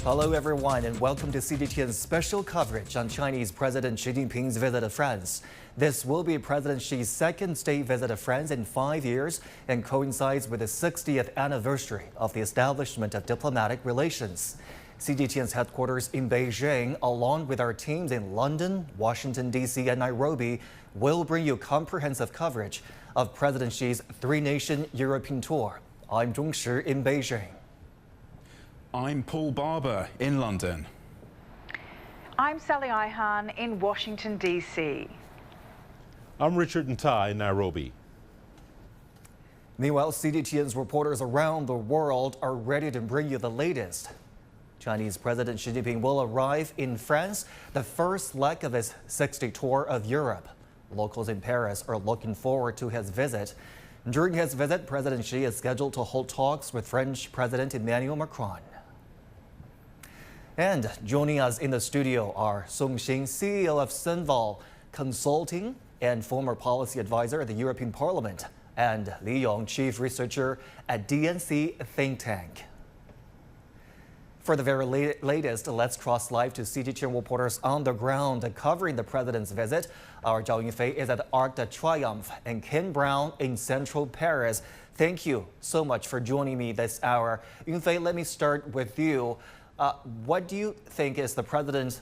Hello everyone and welcome to CGTN's special coverage on Chinese President Xi Jinping's visit to France. This will be President Xi's second state visit to France in 5 years and coincides with the 60th anniversary of the establishment of diplomatic relations. CGTN's headquarters in Beijing, along with our teams in London, Washington, D.C. and Nairobi, will bring you comprehensive coverage of President Xi's three-nation European tour. I'm Zhong Shi in Beijing. I'm Paul Barber in London. I'm Sally Ihan in Washington, D.C. I'm Richard Ntai in Nairobi. Meanwhile, CGTN's reporters around the world are ready to bring you the latest. Chinese President Xi Jinping will arrive in France, the first leg of his 60 tour of Europe. Locals in Paris are looking forward to his visit. During his visit, President Xi is scheduled to hold talks with French President Emmanuel Macron. And joining us in the studio are Song Xin, CEO of Senval Consulting and former policy advisor at the European Parliament, and Li Yong, chief researcher at DNC think tank. For the very latest, let's cross live to CGTN reporters on the ground covering the president's visit. Our Zhao Yunfei is at the Arc de Triomphe and Ken Brown in central Paris. Thank you so much for joining me this hour. Yunfei, let me start with you. What do you think is the president's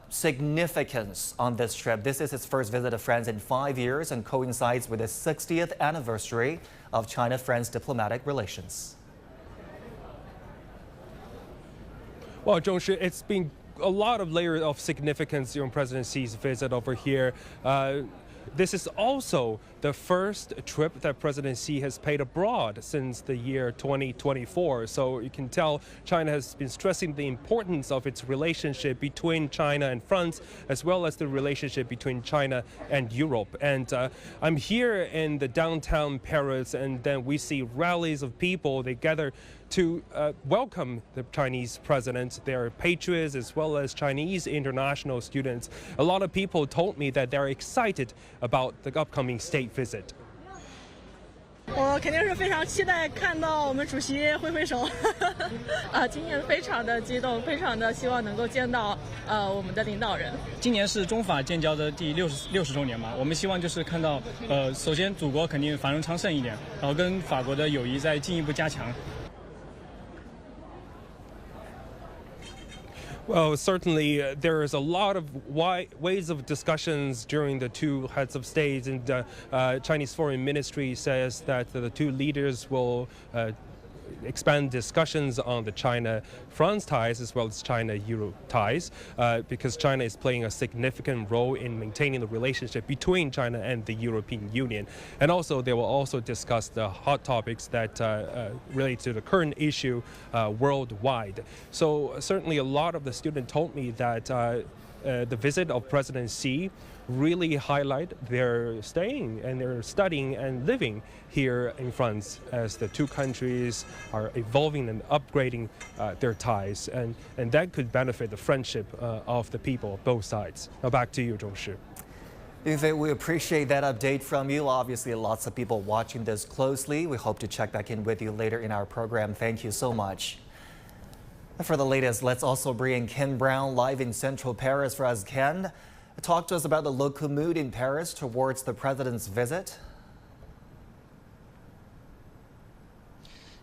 significance on this trip? This is his first visit to France in 5 years and coincides with the 60th anniversary of China-France diplomatic relations. Well, Zhong Shi, it's been a lot of layers of significance during President Xi's visit over here. This is also the first trip that President Xi has paid abroad since the year 2024. So you can tell China has been stressing the importance of its relationship between China and France, as well as the relationship between China and Europe. And I'm here in the downtown Paris, and then we see rallies of people. They gather to welcome the Chinese president. They are patriots as well as Chinese international students. A lot of people told me that they're excited about the upcoming state visit. 我肯定是非常期待看到我们主席挥挥手，今年非常的激动，非常的希望能够见到我们的领导人。今年是中法建交的第60周年嘛，我们希望就是看到首先祖国肯定繁荣昌盛一点，然后跟法国的友谊再进一步加强。 Well, certainly there is a lot of ways of discussions during the two heads of states, and Chinese Foreign Ministry says that the two leaders will expand discussions on the China-France ties as well as China-Europe ties, because China is playing a significant role in maintaining the relationship between China and the European Union. And also, they will also discuss the hot topics that relate to the current issue worldwide. So certainly a lot of the students told me that the visit of President Xi really highlight their staying and their studying and living here in France as the two countries are evolving and upgrading their ties, and that could benefit the friendship of the people of both sides. Now back to you, Zhong Shi. Yunfei, we appreciate that update from you. Obviously, lots of people watching this closely. We hope to check back in with you later in our program. Thank you so much. For the latest, let's also bring in Ken Brown live in central Paris for us. Ken, talk to us about the local mood in Paris towards the president's visit.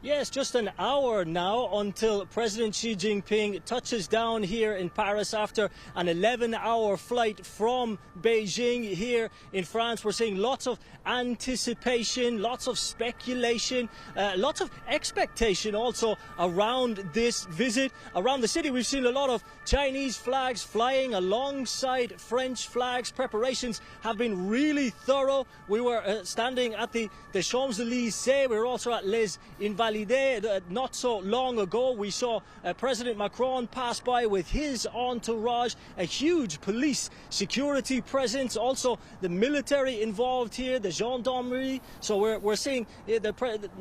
Yes, just an hour now until President Xi Jinping touches down here in Paris after an 11-hour flight from Beijing here in France. We're seeing lots of anticipation, lots of speculation, lots of expectation also around this visit. Around the city, we've seen a lot of Chinese flags flying alongside French flags. Preparations have been really thorough. We were standing at the Champs-Élysées. We were also at Les Invalides. Not so long ago, we saw President Macron pass by with his entourage, a huge police security presence, also the military involved here, the gendarmerie. So we're seeing,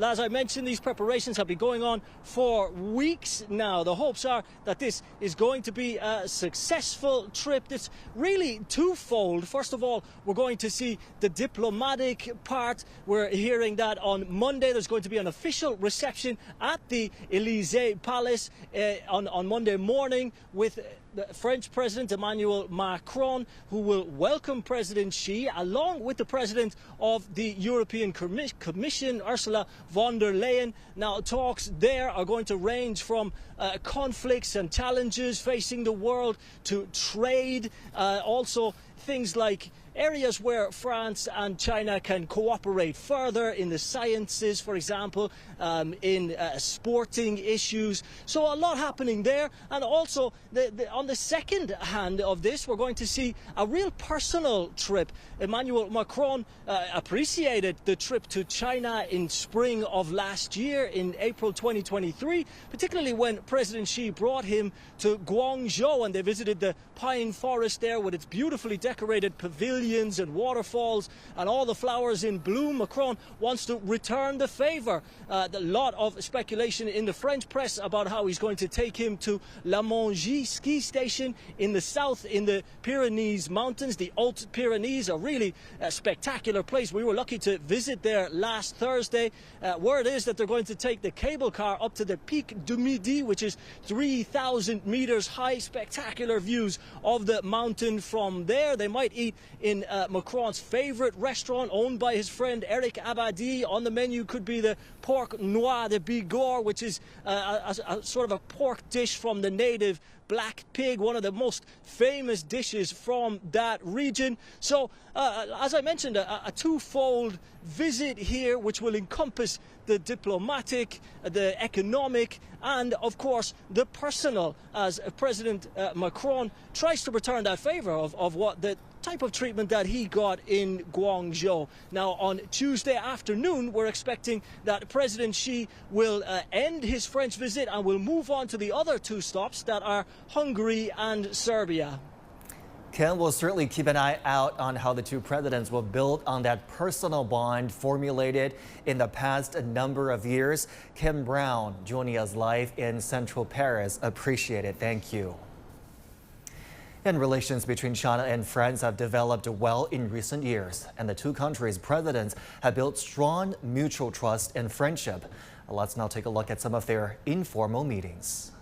as I mentioned, these preparations have been going on for weeks now. The hopes are that this is going to be a successful trip. It's really twofold. First of all, we're going to see the diplomatic part. We're hearing that on Monday there's going to be an official reception reception at the Elysee Palace on Monday morning with the French President Emmanuel Macron, who will welcome President Xi, along with the President of the European Commission, Ursula von der Leyen. Now, talks there are going to range from conflicts and challenges facing the world to trade, also things like areas where France and China can cooperate further in the sciences, for example, in sporting issues. So a lot happening there. And also, on the second hand of this, we're going to see a real personal trip. Emmanuel Macron appreciated the trip to China in spring of last year, in April 2023, particularly when President Xi brought him to Guangzhou and they visited the pine forest there with its beautifully decorated pavilions and waterfalls and all the flowers in bloom. Macron wants to return the favor. A lot of speculation in the French press about how he's going to take him to La Mongie ski station in the south in the Pyrenees Mountains. The Hautes Pyrenees, a really spectacular place. We were lucky to visit there last Thursday. Word is that they're going to take the cable car up to the Pic du Midi, which is 3,000 meters high. Spectacular views of the mountain from there. They might eat in Macron's favorite restaurant owned by his friend Eric Abadi. On the menu could be the pork noix de Bigorre, which is a sort of a pork dish from the native black pig, one of the most famous dishes from that region. So, as I mentioned, a twofold visit here, which will encompass the diplomatic, the economic, and of course the personal, as President Macron tries to return that favor of what the type of treatment that he got in Guangzhou. Now, on Tuesday afternoon, we're expecting that President Xi will end his French visit and will move on to the other two stops that are Hungary and Serbia. Ken will certainly keep an eye out on how the two presidents will build on that personal bond formulated in the past number of years. Ken Brown joining us live in central Paris. Appreciate it. Thank you. And relations between China and France have developed well in recent years, and the two countries' presidents have built strong mutual trust and friendship. Let's now take a look at some of their informal meetings.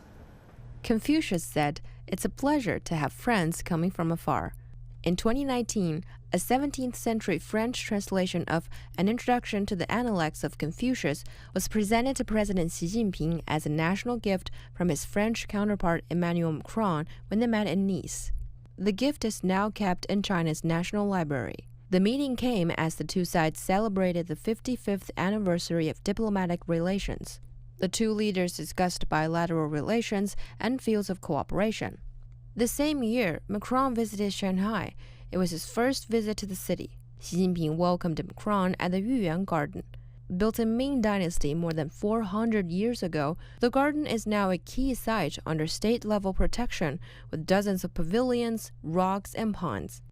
Confucius said, "It's a pleasure to have friends coming from afar." In 2019, a 17th century French translation of An Introduction to the Analects of Confucius was presented to President Xi Jinping as a national gift from his French counterpart Emmanuel Macron when they met in Nice. The gift is now kept in China's National Library. The meeting came as the two sides celebrated the 55th anniversary of diplomatic relations. The two leaders discussed bilateral relations and fields of cooperation. The same year, Macron visited Shanghai. It was his first visit to the city. Xi Jinping welcomed Macron at the Yuyuan Garden. Built in Ming Dynasty more than 400 years ago, the garden is now a key site under state-level protection with dozens of pavilions, rocks, and ponds.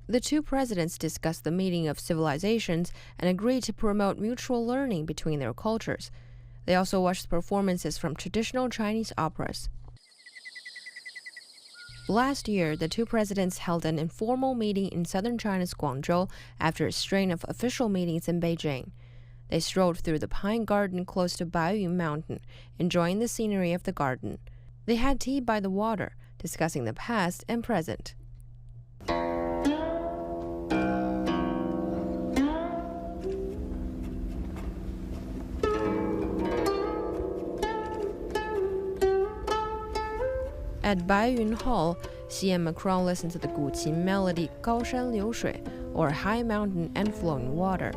The two presidents discussed the meeting of civilizations and agreed to promote mutual learning between their cultures. They also watched performances from traditional Chinese operas. Last year, the two presidents held an informal meeting in southern China's Guangzhou after a string of official meetings in Beijing. They strolled through the pine garden close to Baiyun Mountain, enjoying the scenery of the garden. They had tea by the water, discussing the past and present. At Baiyun Hall, Xi and Macron listened to the Guqin melody 高山流水, or High Mountain and Flowing Water.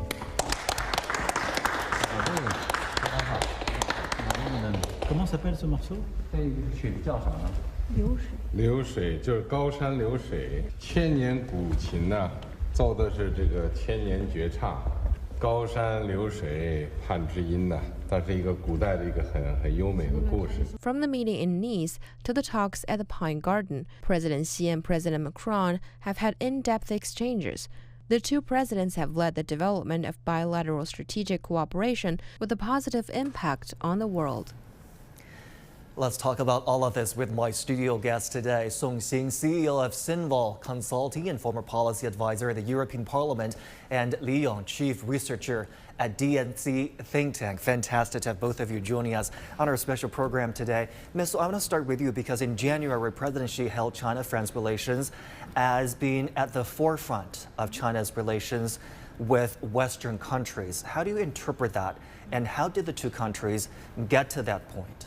Comment s'appelle ce morceau? 流水就是高山流水，千年古琴呐，奏的是这个千年绝唱，高山流水盼知音呐，它是一个古代的一个很优美的故事。 From the meeting in Nice to the talks at the Pine Garden, President Xi and President Macron have had in-depth exchanges. The two presidents have led the development of bilateral strategic cooperation with a positive impact on the world. Let's talk about all of this with my studio guest today, Song Xing, CEO of Sinval Consulting and former policy advisor at the European Parliament, and Li Yong, chief researcher at DNC think tank. Fantastic to have both of you joining us on our special program today. Ms. I want to start with you because in January, President Xi held China-France relations as being at the forefront of China's relations with Western countries. How do you interpret that, and how did the two countries get to that point?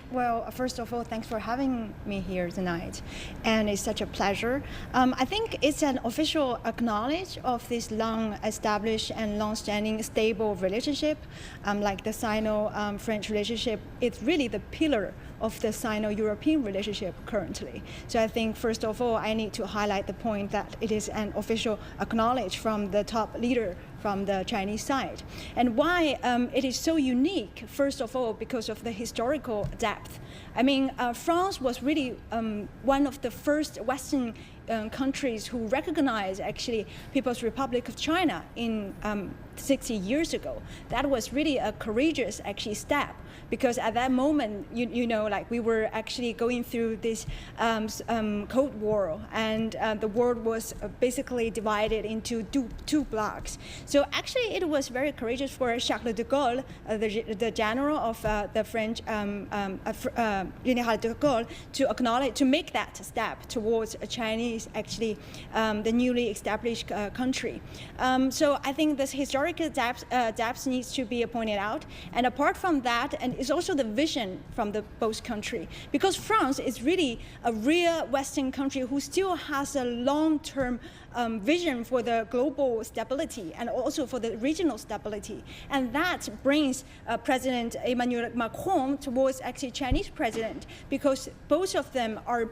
Well, first of all, thanks for having me here tonight, and it's such a pleasure. I think it's an official acknowledgement of this long-established and long-standing stable relationship, like the Sino-French relationship. It's really the pillar of the Sino-European relationship currently. So I think, first of all, I need to highlight the point that it is an official acknowledgement from the top leader from the Chinese side. And why it is so unique, first of all, because of the historical depth. I mean, France was really one of the first Western countries who recognized actually People's Republic of China in 60 years ago. That was really a courageous actually step, because at that moment, you know, like we were actually going through this Cold War, and the world was basically divided into two blocks. So actually, it was very courageous for Charles de Gaulle, the general of the French, General de Gaulle, to acknowledge, to make that step towards a Chinese, actually, the newly established country. So I think this historical depth needs to be pointed out. And apart from that, and it's also the vision from the both country, because France is really a real Western country who still has a long-term vision for the global stability and also for the regional stability. And that brings President Emmanuel Macron towards actually Chinese president, because both of them are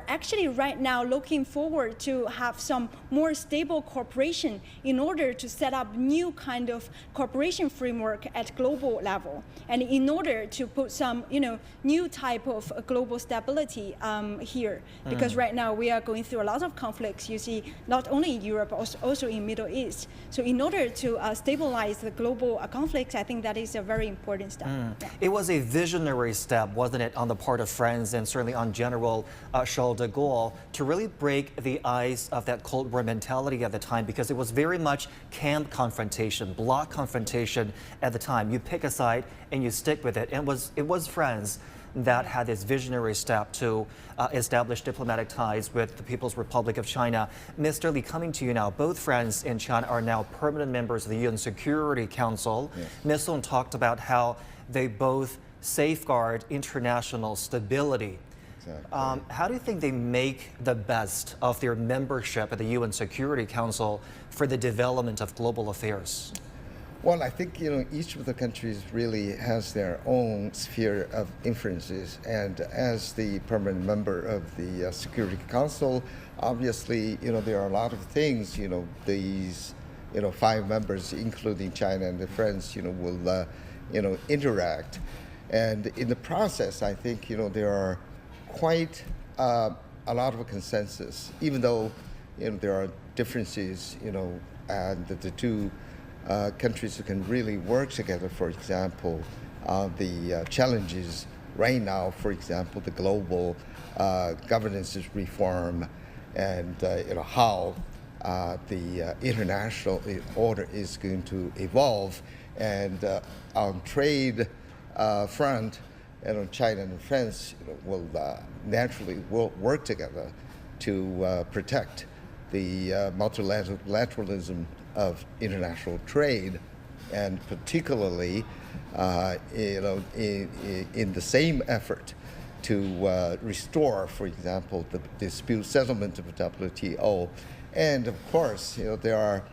actually right now looking forward to have some more stable cooperation in order to set up new kind of cooperation framework at global level, and in order to put some, you know, new type of global stability here, because right now we are going through a lot of conflicts, you see, not only in Europe, also in Middle East. So in order to stabilize the global conflicts, I think that is a very important step. Yeah. It was a visionary step, wasn't it, on the part of France and certainly on General Charles de Gaulle, to really break the ice of that Cold War mentality at the time, because it was very much camp confrontation, bloc confrontation at the time. You pick a side and you stick with it. And it was France that had this visionary step to establish diplomatic ties with the People's Republic of China. Mr. Li, coming to you now, both France and China are now permanent members of the UN Security Council. Yes. Ms. Song talked about how they both safeguard international stability. Exactly. How do you think they make the best of their membership at the UN Security Council for the development of global affairs? Well, I think, you know, each of the countries really has their own sphere of influences, and as the permanent member of the Security Council, obviously, you know, there are a lot of things, you know, these, you know, 5 members, including China and France, you know, will, you know, interact. And in the process, I think, you know, there are quite a lot of consensus, even though, you know, there are differences, you know, and the two countries who can really work together. For example, the challenges right now, for example, the global governance reform, and you know, how the international order is going to evolve. And on trade front, you know, China and France, you know, will naturally work together to protect the multilateralism of international trade, and particularly, you know, in the same effort to restore, for example, the dispute settlement of WTO. And of course, you know, there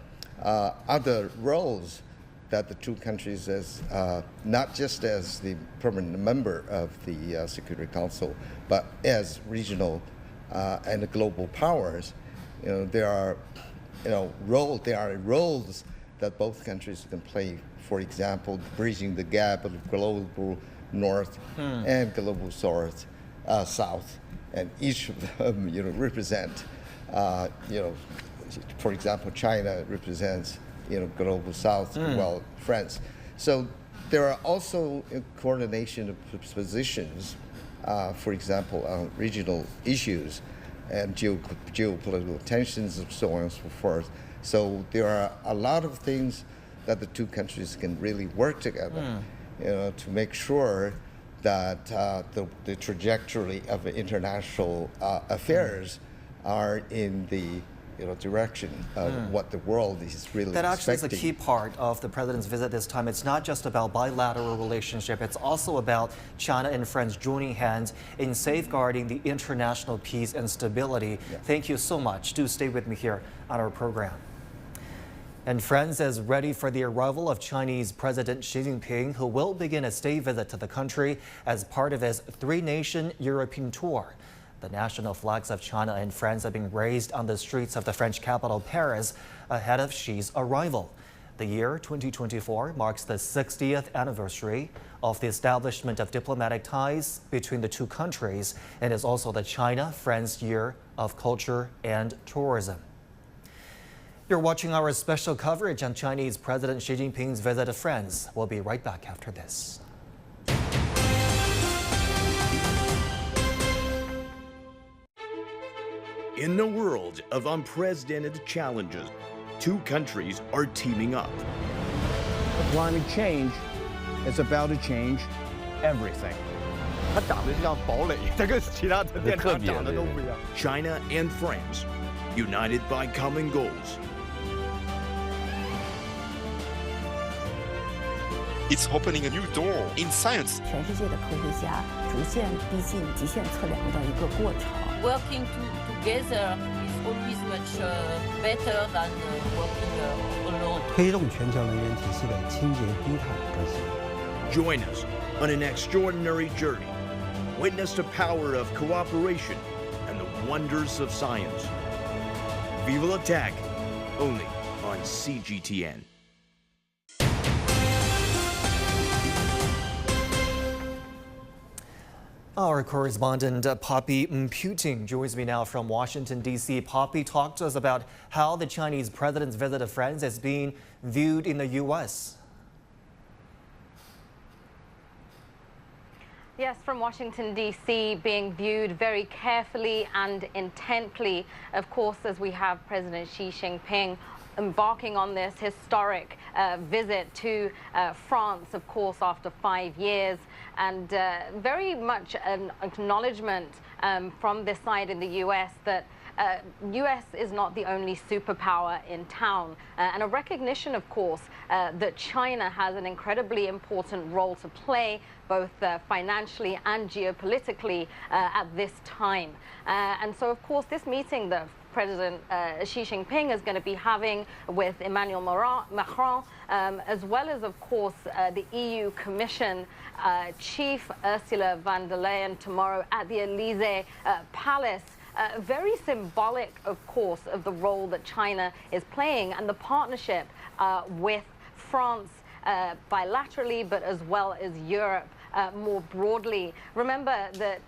are other roles that the two countries, as not just as the permanent member of the Security Council, but as regional and global powers, you know, there are roles that both countries can play. For example, bridging the gap of global north and global south, and each of them, you know, represent, you know, for example, China represents, you know, global south, well, France. So there are also coordination of positions for example, on regional issues and geopolitical tensions and so on and so forth. So there are a lot of things that the two countries can really work together, to make sure that the trajectory of international affairs are in the direction of what the world is really That actually expecting. is a key part of the president's visit this time. It's not just about bilateral relationship. It's also about China and France joining hands in safeguarding the international peace and stability. Yeah. Thank you so much. Do stay with me here on our program. And France is ready for the arrival of Chinese President Xi Jinping, who will begin a state visit to the country as part of his three-nation European tour. The national flags of China and France have been raised on the streets of the French capital, Paris, ahead of Xi's arrival. The year 2024 marks the 60th anniversary of the establishment of diplomatic ties between the two countries and is also the China-France Year of Culture and Tourism. You're watching our special coverage on Chinese President Xi Jinping's visit to France. We'll be right back after this. In a world of unprecedented challenges, two countries are teaming up. Climate change is about to change everything. China and France, united by common goals. It's opening a new door in science. 全世界的科学家逐渐逼近极限测量的一个过程。Working together is always much better than working alone. 推动全球能源体系的清洁低碳革新。Join us on an extraordinary journey. Witness the power of cooperation and the wonders of science. Viva la Tech, only on CGTN. Our correspondent Poppy Mputing joins me now from Washington, D.C. Poppy, talk to us about how the Chinese president's visit to France is being viewed in the U.S. Yes, from Washington, D.C., being viewed very carefully and intently, of course, as we have President Xi Jinping embarking on this historic visit to France, of course, after 5 years, and very much an acknowledgement from this side in the U.S. that U.S. is not the only superpower in town, and a recognition, of course, that China has an incredibly important role to play, both financially and geopolitically at this time. And so, of course, this meeting that President Xi Jinping is going to be having with Emmanuel Macron, as well as, of course, the EU Commission Chief Ursula von der Leyen tomorrow at the Elysee Palace. Very symbolic, of course, of the role that China is playing and the partnership with France bilaterally, but as well as Europe more broadly. Remember that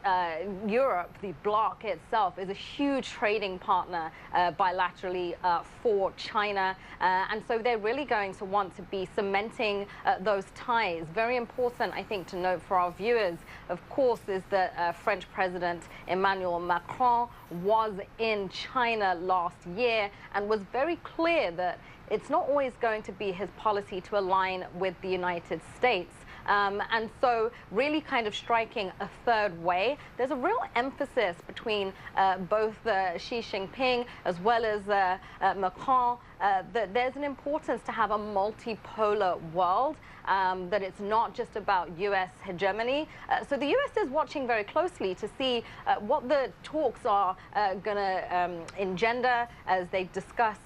Europe, the bloc itself, is a huge trading partner bilaterally for China. And so they're really going to want to be cementing those ties. Very important, I think, to note for our viewers, of course, is that French President Emmanuel Macron was in China last year and was very clear that it's not always going to be his policy to align with the United States. And so really kind of striking a third way. There's a real emphasis between both Xi Jinping as well as Macron that there's an importance to have a multipolar world, that it's not just about U.S. hegemony. So the U.S. is watching very closely to see what the talks are going to engender as they discuss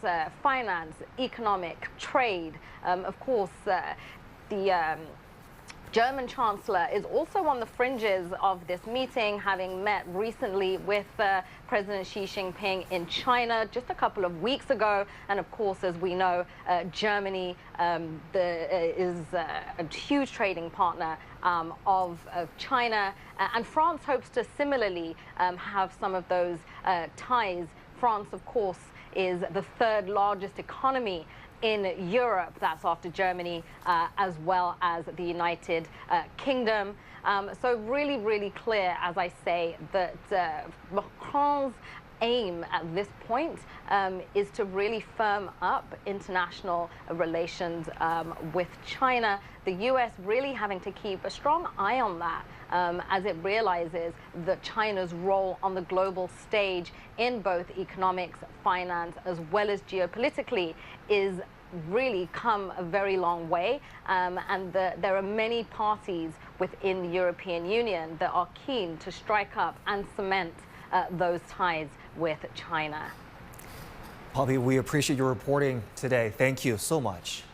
finance, economic, trade. Of course, the German Chancellor is also on the fringes of this meeting, having met recently with President Xi Jinping in China just a couple of weeks ago. And of course, as we know, Germany is a huge trading partner of China. And France hopes to similarly have some of those ties. France, of course, is the third largest economy in Europe. That's after Germany, as well as the United Kingdom. So really, really clear, as I say, that Macron's aim at this point is to really firm up international relations with China. The US really having to keep a strong eye on that as it realizes that China's role on the global stage in both economics, finance, as well as geopolitically is really come a very long way, and there are many parties within the European Union that are keen to strike up and cement those ties with China. Poppy, we appreciate your reporting today. Thank you so much.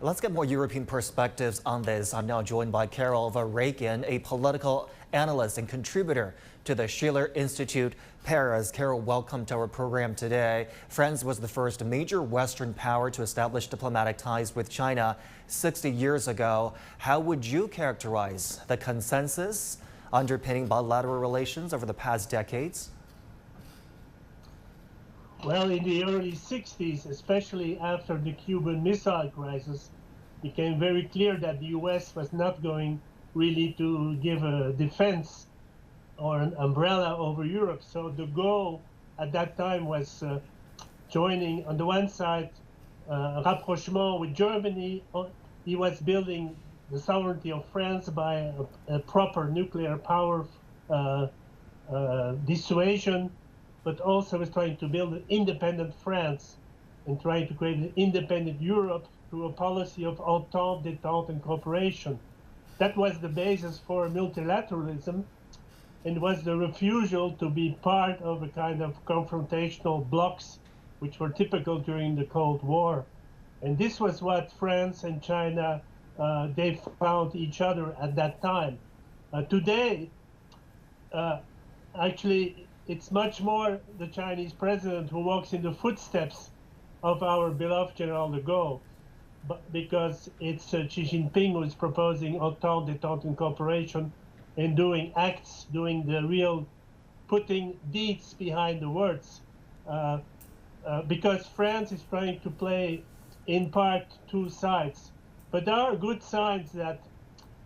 Let's get more European perspectives on this. I'm now joined by Carol Reagan, a political analyst and contributor to the Schiller Institute Paris. Carol, welcome to our program today. France was the first major Western power to establish diplomatic ties with China 60 years ago. How would you characterize the consensus underpinning bilateral relations over the past decades? Well, in the early 60s, especially after the Cuban Missile Crisis, it became very clear that the US was not going really to give a defense or an umbrella over Europe. So the goal at that time was joining, on the one side, a rapprochement with Germany. He was building the sovereignty of France by a proper nuclear power dissuasion, but also was trying to build an independent France and trying to create an independent Europe through a policy of entente, détente, and cooperation. That was the basis for multilateralism, and was the refusal to be part of a kind of confrontational blocs which were typical during the Cold War. And this was what France and China, they found each other at that time. Today, actually, it's much more the Chinese president who walks in the footsteps of our beloved General de Gaulle, but because it's Xi Jinping who is proposing entente, détente, and cooperation, and doing acts, doing the real, putting deeds behind the words. Because France is trying to play, in part, two sides. But there are good signs that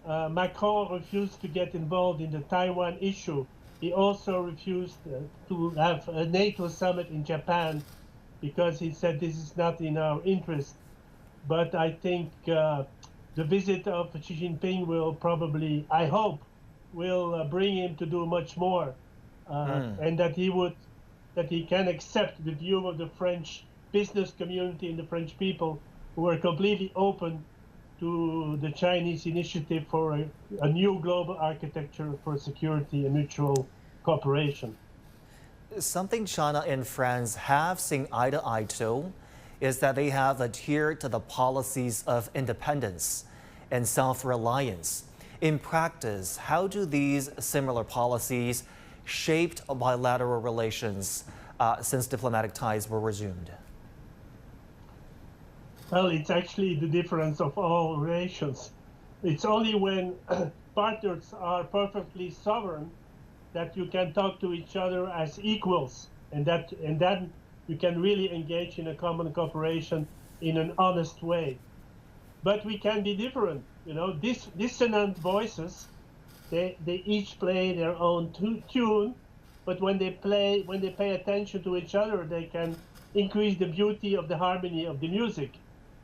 Macron refused to get involved in the Taiwan issue. He also refused to have a NATO summit in Japan because he said this is not in our interest. But I think the visit of Xi Jinping will probably, I hope, will bring him to do much more, and that he can accept the view of the French business community and the French people who are completely open to the Chinese initiative for a new global architecture for security and mutual cooperation. Something China and France have seen eye to eye to is that they have adhered to the policies of independence and self-reliance. In practice, how do these similar policies shaped bilateral relations since diplomatic ties were resumed? Well, it's actually the difference of all relations. It's only when partners are perfectly sovereign that you can talk to each other as equals, and then you can really engage in a common cooperation in an honest way. But we can be different. You know, dissonant voices, they each play their own tune, but when they pay attention to each other, they can increase the beauty of the harmony of the music.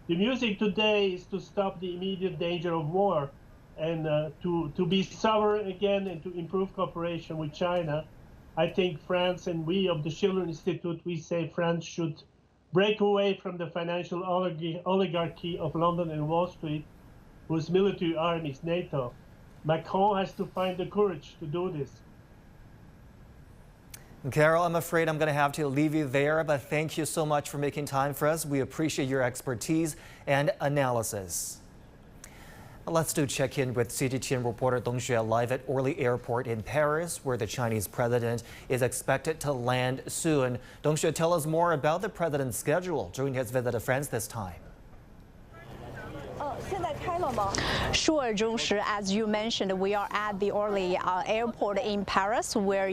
The music today is to stop the immediate danger of war and to be sovereign again and to improve cooperation with China. I think France, and we of the Schiller Institute, we say France should break away from the financial oligarchy of London and Wall Street, whose military arm is NATO. Macron has to find the courage to do this. Carol, I'm afraid I'm going to have to leave you there, but thank you so much for making time for us. We appreciate your expertise and analysis. Let's do check in with CGTN reporter Dong Xue live at Orly Airport in Paris, where the Chinese president is expected to land soon. Dong Xue, tell us more about the president's schedule during his visit to France this time. 现在开了吗？ Sure, Zhongshi. As you mentioned, we are at the Orly airport in Paris, where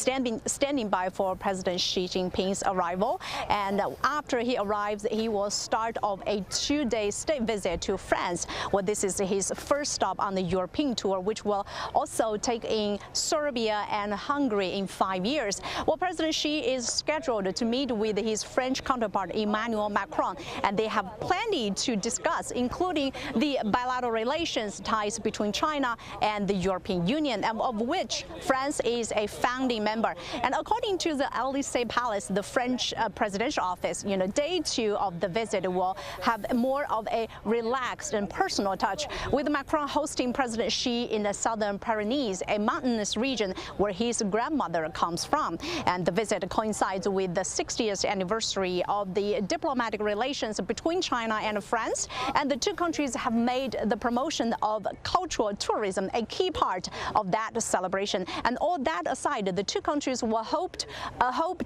standing by for President Xi Jinping's arrival. And after he arrives, he will start off a 2-day state visit to France. Well, this is his first stop on the European tour, which will also take in Serbia and Hungary in 5 years. Well, President Xi is scheduled to meet with his French counterpart Emmanuel Macron, and they have plenty to discuss, including the bilateral relations ties between China and the European Union, of which France is a founding member. And according to the Élysée Palace, the French presidential office, day 2 of the visit will have more of a relaxed and personal touch, with Macron hosting President Xi in the southern Pyrenees, a mountainous region where his grandmother comes from. And the visit coincides with the 60th anniversary of the diplomatic relations between China and France, and the two countries have made the promotion of cultural tourism a key part of that celebration. And all that aside, the two countries will hope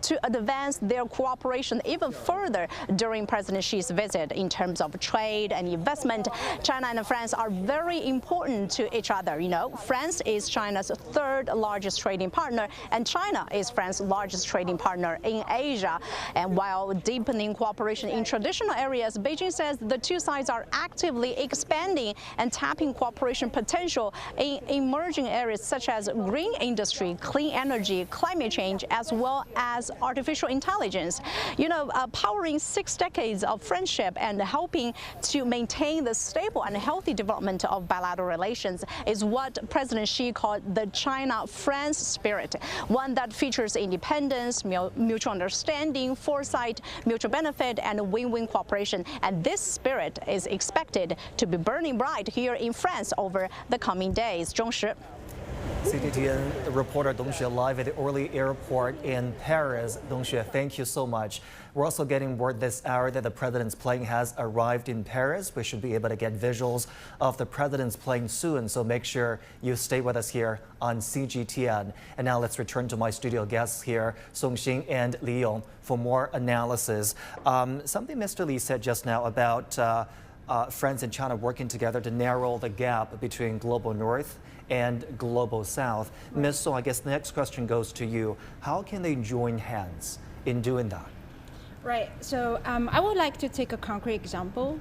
to advance their cooperation even further during President Xi's visit in terms of trade and investment. China and France are very important to each other. France is China's 3rd largest trading partner, and China is France's largest trading partner in Asia. And while deepening cooperation in traditional areas, Beijing says the two sides are actively expanding and tapping cooperation potential in emerging areas such as green industry, clean energy, climate change, as well as artificial intelligence. Powering 6 decades of friendship and helping to maintain the stable and healthy development of bilateral relations is what President Xi called the China-France spirit, one that features independence, mutual understanding, foresight, mutual benefit, and win-win cooperation. And this spirit is expected to be burning bright here in France over the coming days. 钟时 CGTN reporter Dong Xue live at the Orly airport in Paris. Dong Xue, thank you so much. We're also getting word this hour that the president's plane has arrived in Paris. We should be able to get visuals of the president's plane soon, so make sure you stay with us here on CGTN. And now let's return to my studio guests here, Songxing and Li Yong, for more analysis. Something Mr. Li said just now about France and China working together to narrow the gap between global north and global south. Ms. Song, I guess the next question goes to you. How can they join hands in doing that? Right. So I would like to take a concrete example.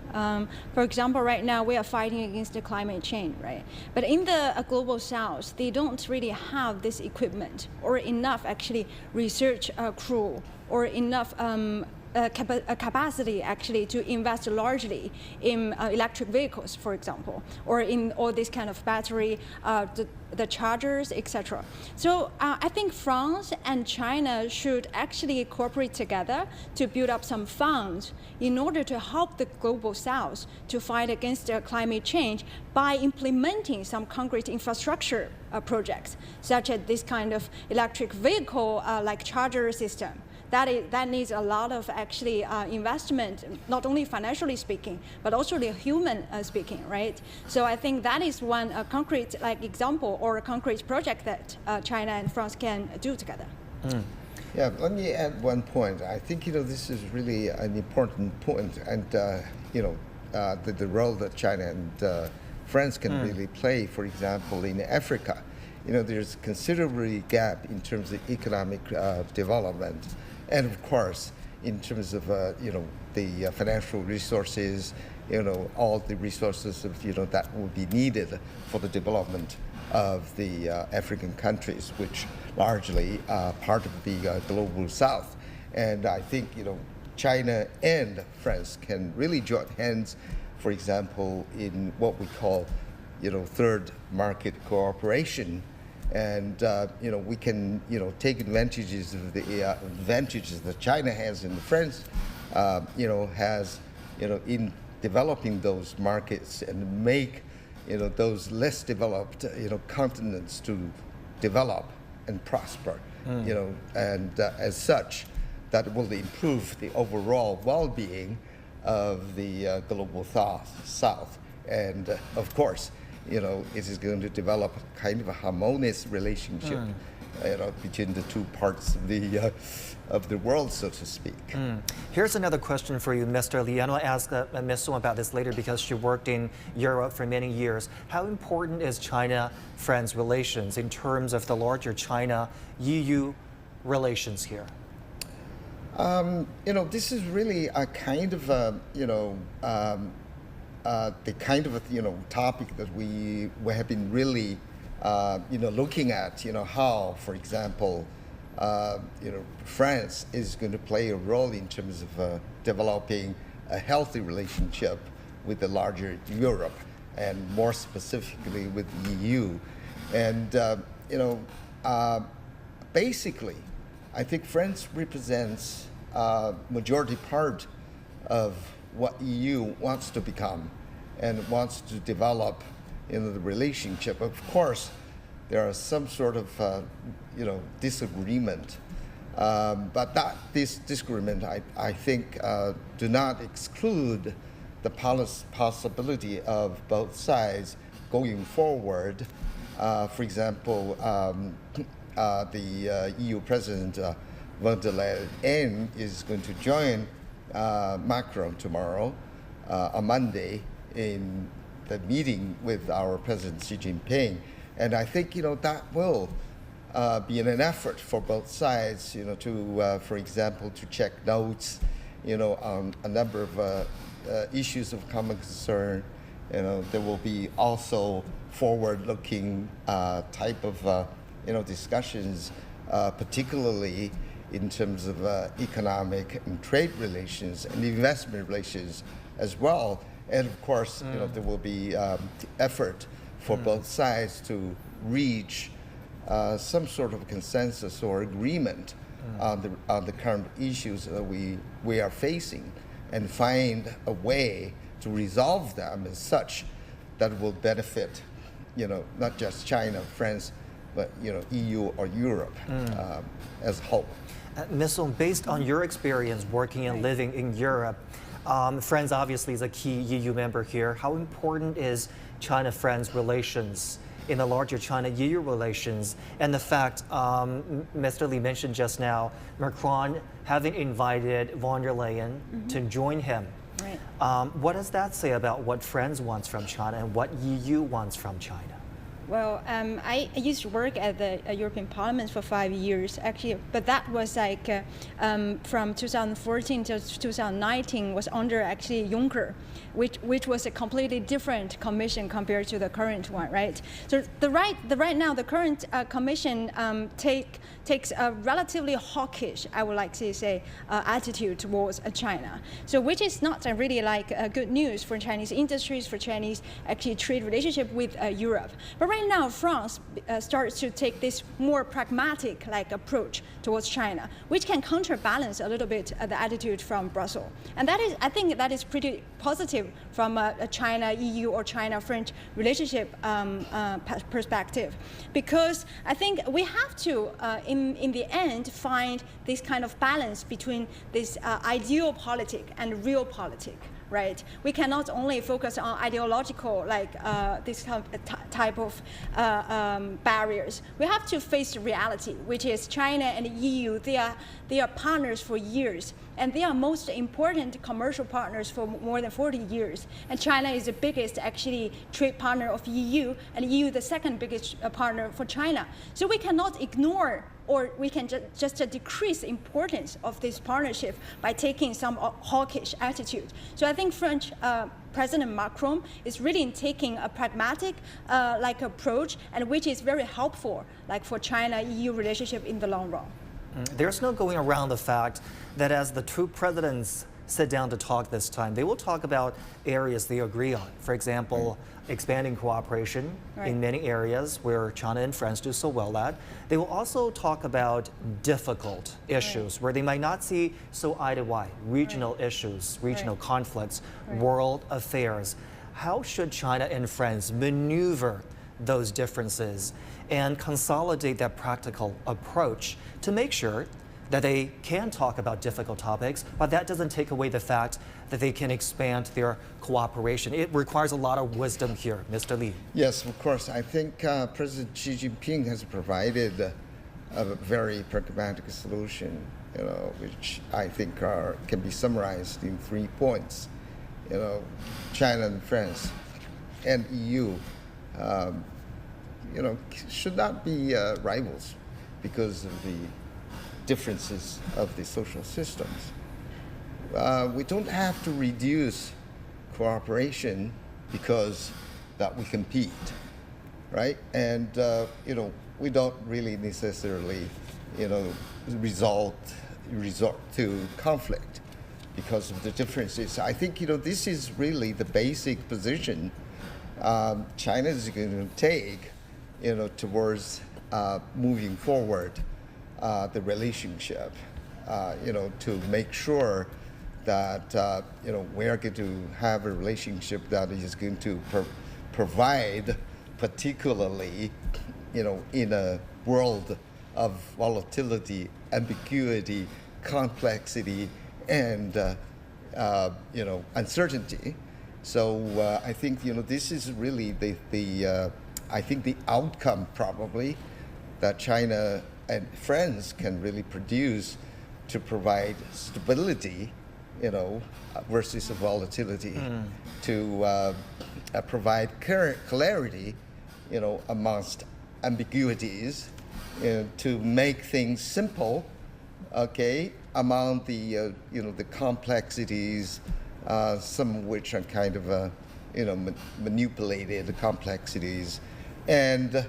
For example, right now we are fighting against the climate change, right? But in the global south, they don't really have this equipment or enough actually research crew or enough capacity actually to invest largely in electric vehicles, for example, or in all this kind of battery, the chargers, etc. So I think France and China should actually cooperate together to build up some funds in order to help the global south to fight against climate change by implementing some concrete infrastructure projects, such as this kind of electric vehicle like charger system. That needs a lot of actually investment, not only financially speaking, but also the human speaking, right? So I think that is one concrete example or a concrete project that China and France can do together. Yeah, let me add one point. I think this is really an important point, and the role that China and France can really play. For example, in Africa, there's considerably gap in terms of economic development. And of course, in terms of the financial resources, all the resources of that will be needed for the development of the African countries, which largely are part of the global South. And I think China and France can really join hands, for example, in what we call third market cooperation. And we can take advantages of the advantages that China has and France has in developing those markets and make those less developed continents to develop and prosper. And as such, that will improve the overall well-being of the global South. And of course, it is going to develop kind of a harmonious relationship between the two parts of the world, so to speak. Here's another question for you, Mr. Li. And I'll ask Ms. Song about this later because she worked in Europe for many years. How important is China-France relations in terms of the larger China-EU relations here? This is really a kind of the kind of topic that we have been really looking at. How, for example, France is going to play a role in terms of developing a healthy relationship with the larger Europe, and more specifically with the EU. And basically, I think France represents a majority part of what EU wants to become and wants to develop in the relationship. Of course, there are some sort of disagreement, but this disagreement, I think, do not exclude the possibility of both sides going forward. For example, the EU President von der Leyen is going to join Macron tomorrow, on Monday, in the meeting with our President Xi Jinping. And I think that will be an effort for both sides, to, for example, to check notes, on a number of issues of common concern. There will be also forward-looking type of discussions, particularly in terms of economic and trade relations and investment relations as well. And of course, there will be effort for both sides to reach some sort of consensus or agreement on the current issues that we are facing, and find a way to resolve them as such that will benefit, not just China, France, but EU or Europe as a whole. Ms. Song, based on your experience working and living in Europe, France obviously is a key EU member here. How important is China-France relations in the larger China-EU relations, and the fact Mr. Li mentioned just now, Macron having invited von der Leyen to join him? Right. What does that say about what France wants from China and what EU wants from China? Well, I used to work at the European Parliament for 5 years, actually, but that was like from 2014 to 2019 was under actually Juncker, which was a completely different commission compared to the current one, right? So right now the current commission takes a relatively hawkish, I would like to say, attitude towards China. So which is not really like good news for Chinese industries, for Chinese actually trade relationship with Europe. But right now, France starts to take this more pragmatic approach towards China, which can counterbalance a little bit the attitude from Brussels. And that is, I think, that is pretty positive from a China-EU or China-French relationship perspective, because I think we have to, in the end, find this kind of balance between this ideal politic and real politic. Right? We cannot only focus on ideological, this type of barriers. We have to face the reality, which is China and the EU, they are partners for years, and they are most important commercial partners for more than 40 years. And China is the biggest, actually, trade partner of EU, and EU the second biggest partner for China. So we cannot ignore, or we can just decrease the importance of this partnership by taking some hawkish attitude. So I think French President Macron is really taking a pragmatic approach, and which is very helpful for China-EU relationship in the long run. There's no going around the fact that as the two presidents sit down to talk this time, they will talk about areas they agree on. For example, expanding cooperation in many areas where China and France do so well at. They will also talk about difficult issues where they might not see so eye to eye, regional issues, regional conflicts, world affairs. How should China and France maneuver those differences and consolidate that practical approach to make sure that they can talk about difficult topics, but that doesn't take away the fact that they can expand their cooperation? It requires a lot of wisdom here, Mr. Li. Yes, of course. I think President Xi Jinping has provided of a very pragmatic solution, which I think can be summarized in 3 points. China and France and EU, should not be rivals because of the differences of the social systems. We don't have to reduce cooperation because that we compete, right? And we don't really necessarily, resort to conflict because of the differences. I think this is really the basic position China is going to take, towards moving forward the relationship, to make sure that we are going to have a relationship that is going to provide, particularly, in a world of volatility, ambiguity, complexity, and uncertainty. So I think this is really I think the outcome probably that China and France can really produce to provide stability, versus volatility, to provide clarity, amongst ambiguities, to make things simple, okay, among the the complexities, some of which are kind of manipulated complexities, and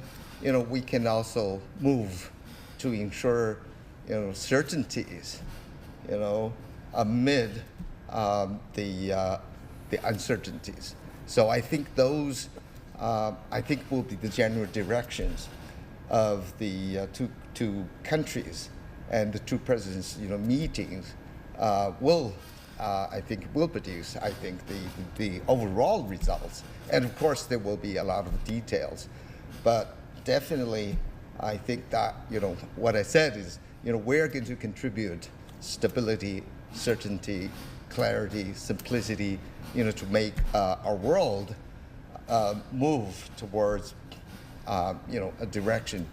we can also move to ensure certainties, amid the uncertainties. So I think those will be the general directions of the two countries, and the two presidents meetings will produce the overall results. And of course there will be a lot of details, but definitely I think that what I said is we're going to contribute stability, certainty, clarity, simplicity, to make our world move towards a direction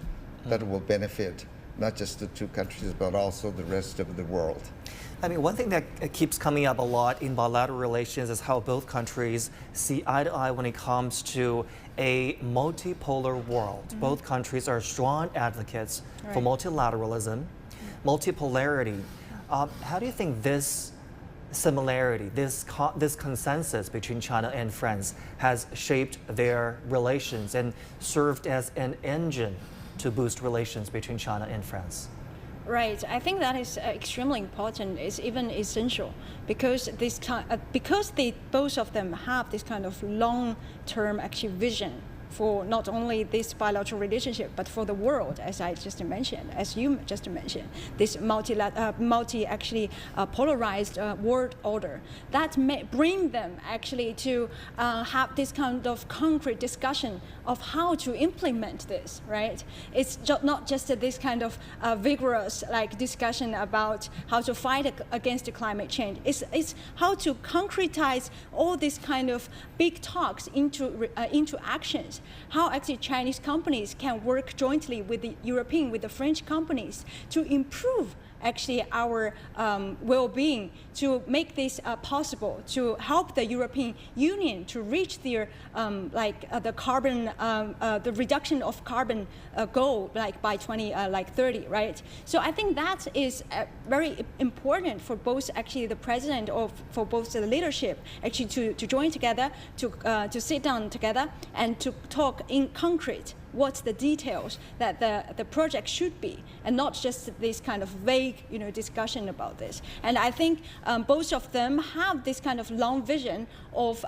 that will benefit not just the two countries but also the rest of the world. I mean, one thing that keeps coming up a lot in bilateral relations is how both countries see eye to eye when it comes to a multipolar world. Both countries are strong advocates for multilateralism, multipolarity. How do you think this similarity, this consensus between China and France has shaped their relations and served as an engine to boost relations between China and France? Right, I think that is extremely important. It's even essential because both of them have this kind of long-term vision for not only this bilateral relationship, but for the world, as you just mentioned, this polarized world order that may bring them to have this kind of concrete discussion of how to implement this, right? It's not just this kind of vigorous discussion about how to fight against climate change. It's how to concretize all these kind of big talks into actions. How actually Chinese companies can work jointly with the European, with the French companies to improve our well-being, to make this possible, to help the European Union to reach their the carbon, the reduction of carbon goal by 2030, right? So I think that is very important for both the president for both the leadership to join together, to sit down together and to talk in concrete what's the details that the project should be, and not just this kind of vague discussion about this. And I think both of them have this kind of long vision of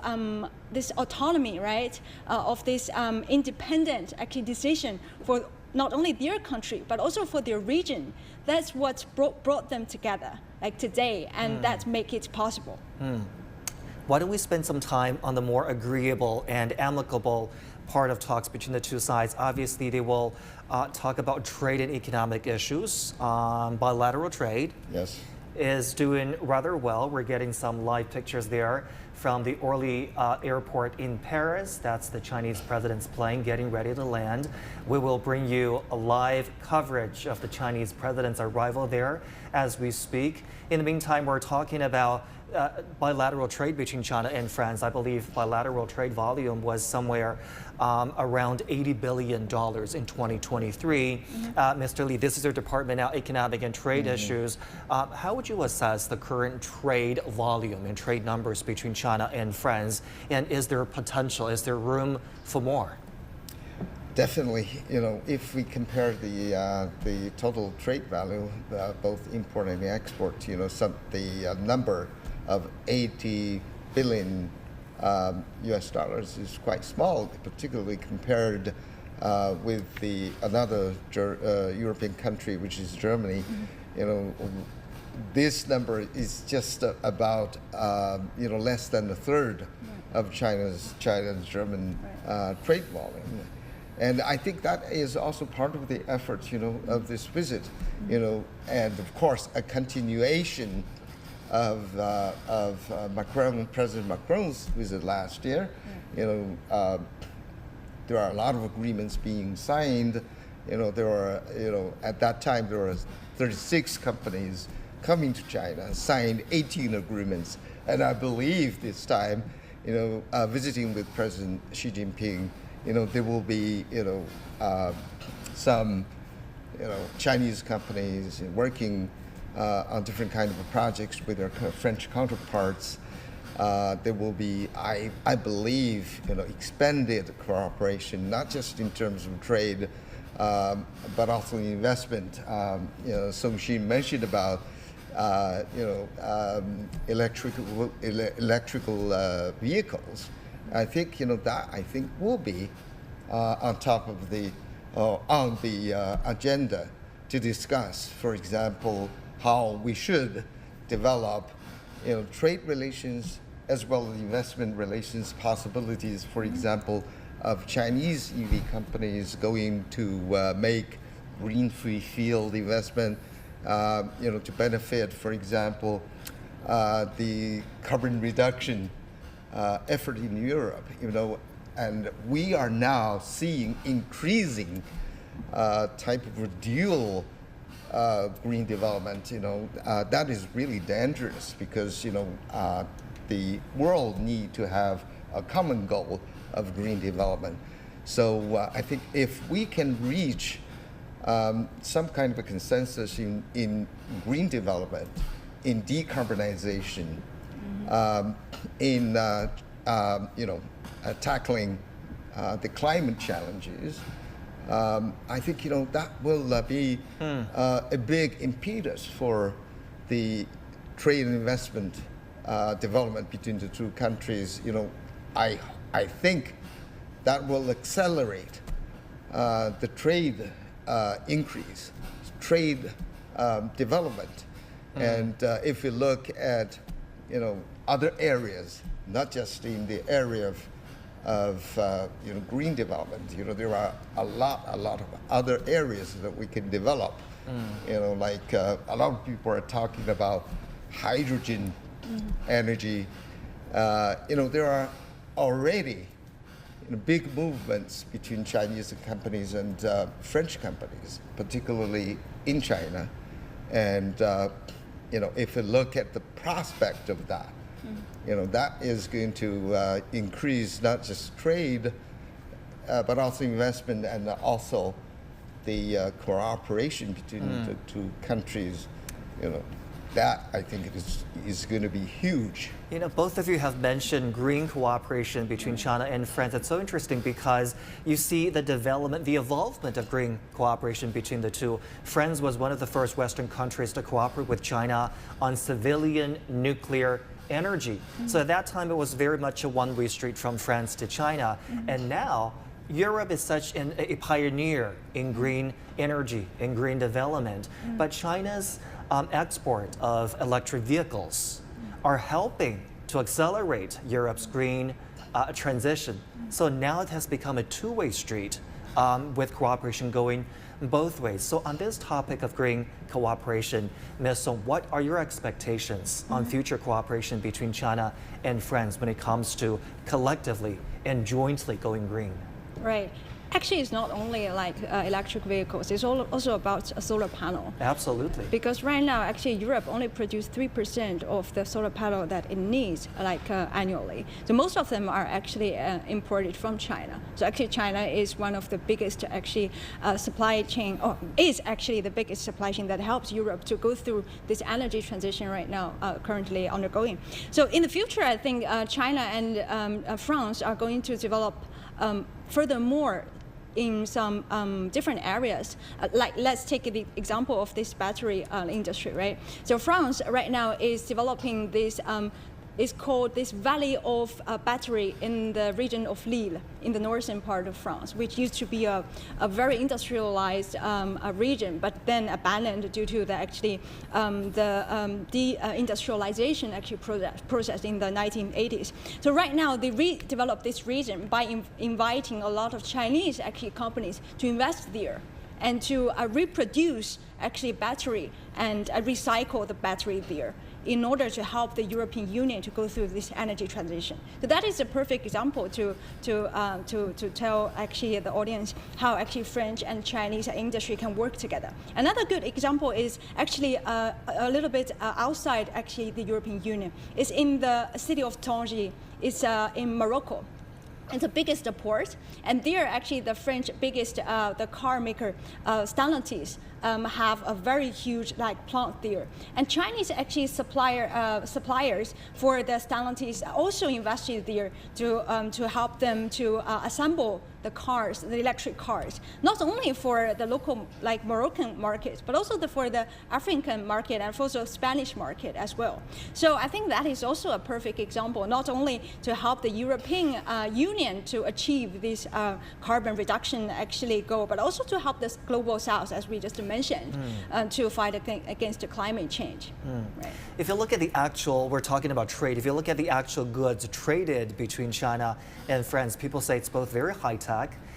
this autonomy, right, of this independent decision for not only their country but also for their region. That's what brought them together today, and that make it possible. Why don't we spend some time on the more agreeable and amicable part of talks between the two sides? Obviously, they will talk about trade and economic issues, bilateral trade. Yes. is doing rather well. We're getting some live pictures there from the Orly airport in Paris. That's the Chinese president's plane getting ready to land. We will bring you a live coverage of the Chinese president's arrival there as we speak. In the meantime, we're talking about bilateral trade between China and France. I believe bilateral trade volume was somewhere around $80 billion in 2023. Mr. Li, this is your department now, economic and trade issues. How would you assess the current trade volume and trade numbers between China and France? And is there potential, is there room for more? Definitely, if we compare the total trade value, both import and export, the number of 80 billion US dollars is quite small, particularly compared with another European country, which is Germany. This number is just about less than a third of China's German trade volume. And I think that is also part of the effort, of this visit, and of course a continuation of President Macron's visit last year. There are a lot of agreements being signed. There are, at that time there were 36 companies coming to China, signed 18 agreements, and I believe this time, visiting with President Xi Jinping, there will be, some, Chinese companies working on different kinds of projects with their French counterparts. There will be, I believe, expanded cooperation, not just in terms of trade, but also in investment. Song Xin mentioned about, electrical vehicles. I think that will be on top of the agenda to discuss. For example, how we should develop, trade relations as well as investment relations possibilities. For example, of Chinese EV companies going to make greenfield investment, to benefit, for example, the carbon reduction effort in Europe, and we are now seeing increasing type of dual green development. That is really dangerous because the world need to have a common goal of green development. So I think if we can reach some kind of a consensus in green development, in decarbonization, in tackling the climate challenges, I think that will be a big impetus for the trade and investment development between the two countries. I think that will accelerate the trade increase, trade development. And if we look at other areas, not just in the area of green development, there are a lot of other areas that we can develop. Like a lot of people are talking about hydrogen energy. There are already big movements between Chinese companies and French companies, particularly in China. And if you look at the prospect of that, that is going to increase not just trade, but also investment and also the cooperation between the two countries. That I think is going to be huge. Both of you have mentioned green cooperation between China and France. It's so interesting because you see the development, the evolvement of green cooperation between the two. France was one of the first Western countries to cooperate with China on civilian nuclear energy. So at that time, it was very much a one-way street from France to China. And now, Europe is such a pioneer in green energy, in green development. But China's export of electric vehicles are helping to accelerate Europe's green transition. So now it has become a two-way street with cooperation going both ways. So on this topic of green cooperation, Ms. Song, what are your expectations on future cooperation between China and France when it comes to collectively and jointly going green? Right. Actually, it's not only like electric vehicles, it's also about a solar panel. Absolutely. Because right now, actually, Europe only produces 3% of the solar panel that it needs annually. So most of them are actually imported from China. So actually, China is one of the biggest supply chain, or is actually the biggest supply chain that helps Europe to go through this energy transition right now, currently undergoing. So in the future, I think China and France are going to develop furthermore in some different areas. Let's take the example of this battery industry, right? So France right now is developing this, it's called this Valley of Battery in the region of Lille, in the northern part of France, which used to be a very industrialized region, but then abandoned due to the deindustrialization process in the 1980s. So right now they redeveloped this region by inviting a lot of Chinese companies to invest there and to reproduce battery and recycle the battery there, in order to help the European Union to go through this energy transition. So that is a perfect example to tell the audience how French and Chinese industry can work together. Another good example is actually a little bit outside the European Union. It's in the city of Tangier. It's in Morocco. It's the biggest port, and there the French biggest the car maker Stellantis have a very huge plant there, and Chinese suppliers for the Stellantis also invested there to help them to assemble the cars, the electric cars, not only for the local Moroccan market, but also for the African market and also Spanish market as well. So I think that is also a perfect example, not only to help the European Union to achieve this carbon reduction goal, but also to help the global South, as we just mentioned, to fight against climate change. Right. If you look at the actual, we're talking about trade, if you look at the actual goods traded between China and France, people say it's both very high-tech,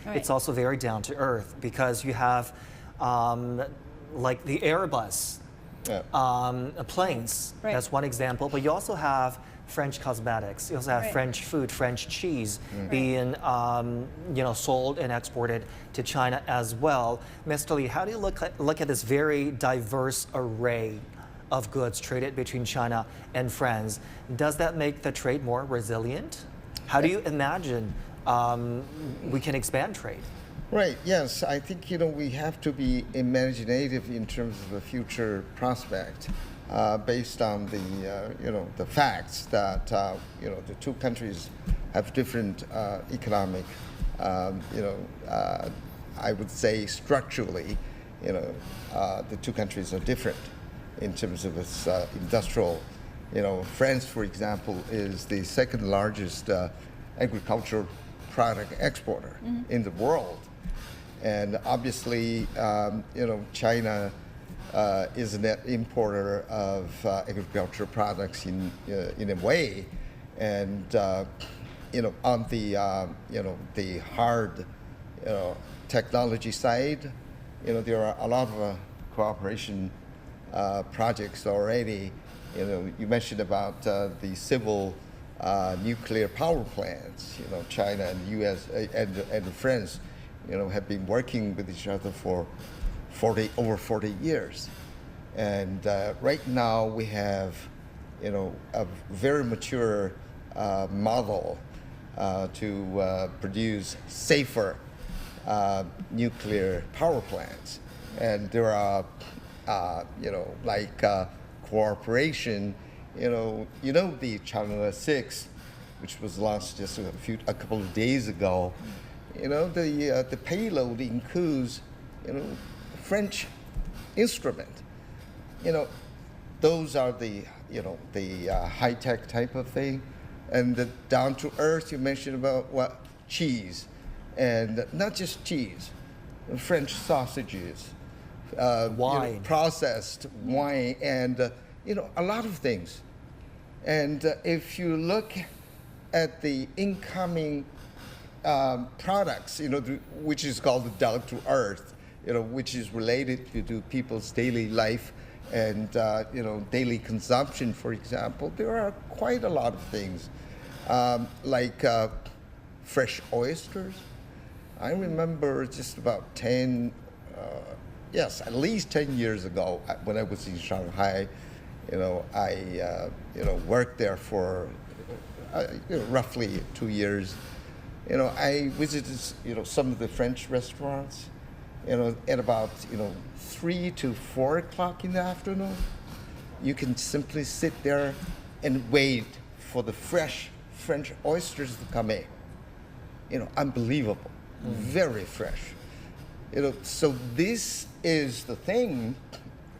right. It's also very down to earth, because you have like the Airbus planes, right. That's one example, but you also have French cosmetics, you also have right. French food, French cheese being sold and exported to China as well. Mr. Li, how do you look at this very diverse array of goods traded between China and France? Does that make the trade more resilient? How do you imagine we can expand trade? Right, yes, I think we have to be imaginative in terms of the future prospect, based on the facts that the two countries have different economic, I would say structurally, the two countries are different in terms of its industrial. France, for example, is the second largest agricultural product exporter in the world. And obviously, China is a net importer of agricultural products in a way. And, on the hard, technology side, there are a lot of cooperation projects already. You mentioned about the civil nuclear power plants. China and the U.S. and France, have been working with each other for over 40 years. And right now we have, a very mature model to produce safer nuclear power plants. And there are, cooperation. The China 6, which was launched just a couple of days ago. The payload includes, French instrument. Those are the high-tech type of thing, and the down-to-earth you mentioned about cheese, and not just cheese, French sausages, wine, processed wine, and a lot of things. And if you look at the incoming products, which is called the down to earth, which is related to people's daily life and daily consumption, for example. There are quite a lot of things, like fresh oysters. I remember just about at least 10 years ago, when I was in Shanghai, I worked there for roughly 2 years. I visited some of the French restaurants, at about 3 to 4 o'clock in the afternoon. You can simply sit there and wait for the fresh French oysters to come in. Unbelievable, very fresh. So this is the thing.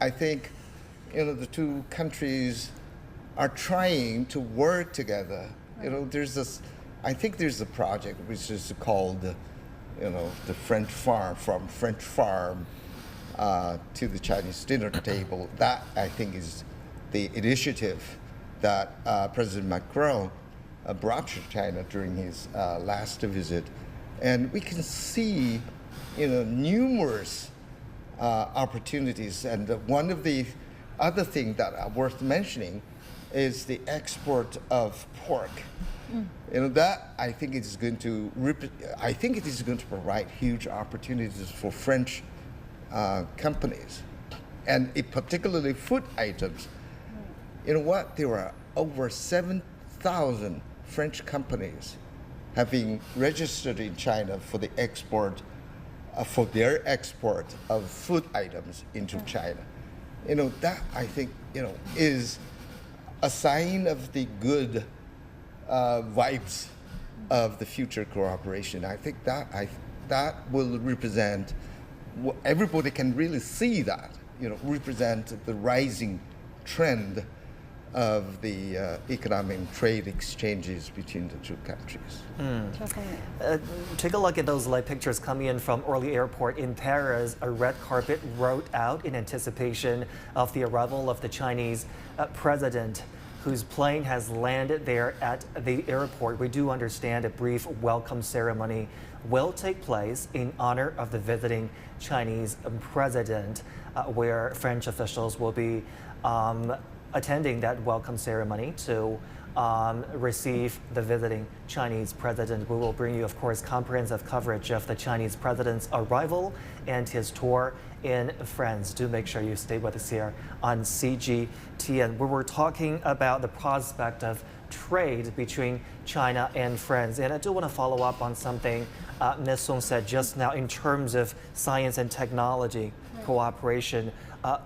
I think the two countries are trying to work together. I think there's a project which is called the French farm, from French farm to the Chinese dinner table. That, I think, is the initiative that President Macron brought to China during his last visit. And we can see numerous opportunities. And one of the other things that are worth mentioning is the export of pork. That I think it is going to provide huge opportunities for French companies, and particularly food items. There are over 7,000 French companies have been registered in China for the export, for their export of food items into China. That I think is a sign of the good vibes of the future cooperation. I think that will represent, everybody can really see that, represent the rising trend of the economic trade exchanges between the two countries. Take a look at those live pictures coming in from Orly Airport in Paris. A red carpet rolled out in anticipation of the arrival of the Chinese president, whose plane has landed there at the airport. We do understand a brief welcome ceremony will take place in honor of the visiting Chinese president, where French officials will be attending that welcome ceremony to receive the visiting Chinese president. We will bring you, of course, comprehensive coverage of the Chinese president's arrival and his tour in France. Do make sure you stay with us here on CGTN, where we're talking about the prospect of trade between China and France. And I do want to follow up on something Ms. Song said just now in terms of science and technology cooperation.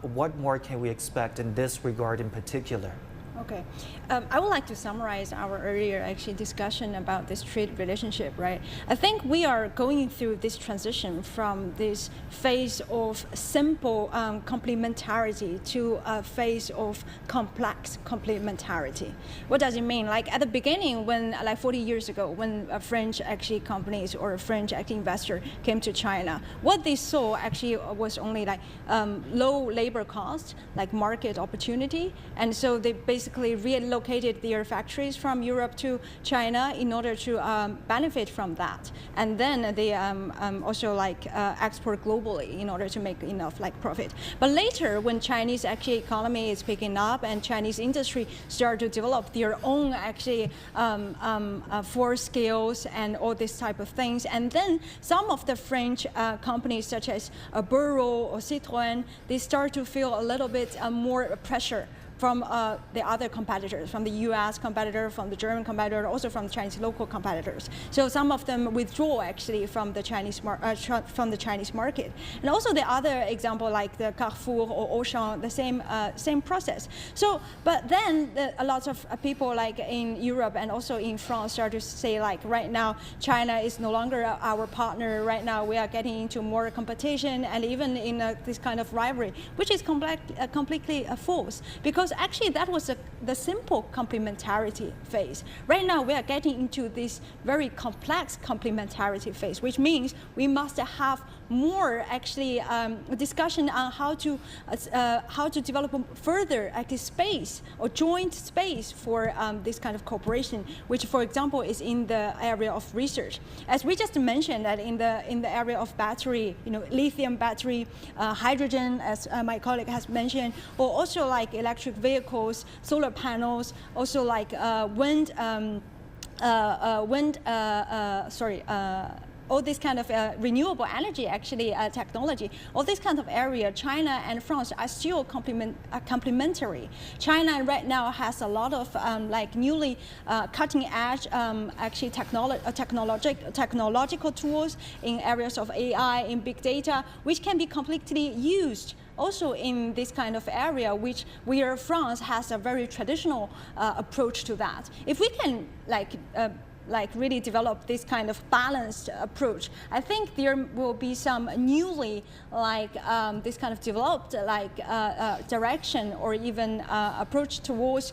What more can we expect in this regard in particular? Okay, I would like to summarize our earlier discussion about this trade relationship, right? I think we are going through this transition from this phase of simple complementarity to a phase of complex complementarity. What does it mean? Like at the beginning, when 40 years ago, when French companies or a French investor came to China, what they saw was only low labor cost, like market opportunity, and so they basically relocated their factories from Europe to China in order to benefit from that. And then they also export globally in order to make enough profit. But later, when Chinese economy is picking up and Chinese industry start to develop their own force skills and all this type of things, and then some of the French companies such as Bureau or Citroën, they start to feel a little bit more pressure from the other competitors, from the U.S. competitor, from the German competitor, also from the Chinese local competitors. So some of them withdraw from the Chinese market. And also the other example, like the Carrefour or Auchan, the same process. So, but then a lot of people in Europe and also in France start to say right now China is no longer our partner. Right now we are getting into more competition and even in this kind of rivalry, which is completely false, because that was the simple complementarity phase. Right now, we are getting into this very complex complementarity phase, which means we must have more actually discussion on how to develop further active space or joint space for this kind of cooperation, which, for example, is in the area of research. As we just mentioned, that in the area of battery, lithium battery, hydrogen, as my colleague has mentioned, or also like electric vehicles, solar panels, also like all this kind of renewable energy technology, all this kind of area, China and France are still complementary. China right now has a lot of like newly cutting edge actually technological tools in areas of AI, in big data, which can be completely used also in this kind of area, where France has a very traditional approach to that. If we can really develop this kind of balanced approach, I think there will be some newly this kind of developed direction or even approach towards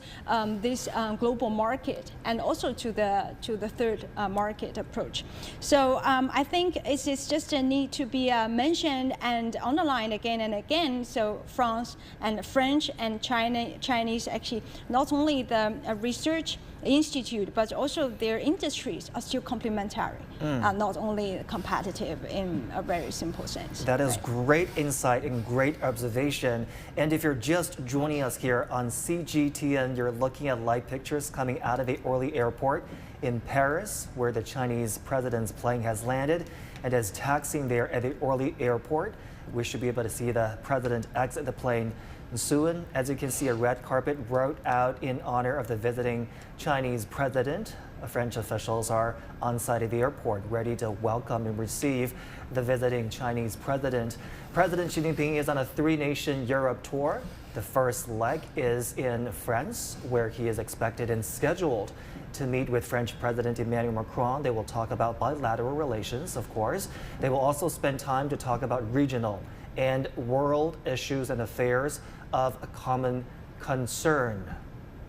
this global market, and also to the third market approach. So I think it's just a need to be mentioned and underlined again and again. So France and French and Chinese actually, not only the research institute, but also their industries are still complementary, not only competitive in a very simple sense. That is great insight and great observation. And if you're just joining us here on CGTN, you're looking at live pictures coming out of the Orly airport in Paris, where the Chinese president's plane has landed and is taxiing there at the Orly airport. We should be able to see the president exit the plane soon. As you can see, a red carpet rolled out in honor of the visiting Chinese president. French officials are on site at the airport, ready to welcome and receive the visiting Chinese president. President Xi Jinping is on a three-nation Europe tour. The first leg is in France, where he is expected and scheduled to meet with French President Emmanuel Macron. They will talk about bilateral relations, of course. They will also spend time to talk about regional and world issues and affairs of a common concern.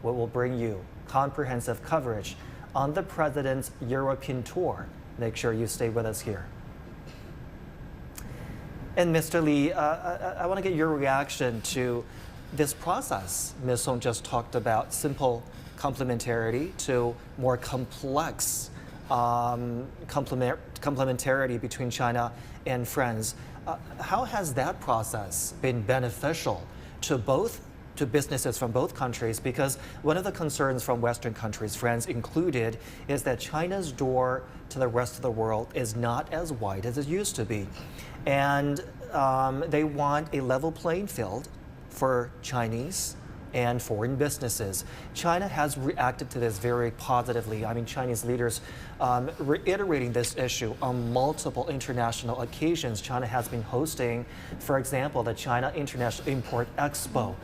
We will bring you comprehensive coverage on the president's European tour. Make sure you stay with us here. And Mr. Li, I want to get your reaction to this process. Ms. Song just talked about simple complementarity to more complex complementarity between China and France. How has that process been beneficial to businesses from both countries? Because one of the concerns from Western countries, France included, is that China's door to the rest of the world is not as wide as it used to be. And they want a level playing field for Chinese and foreign businesses. China has reacted to this very positively. I mean, Chinese leaders reiterating this issue on multiple international occasions. China has been hosting, for example, the China International Import Expo,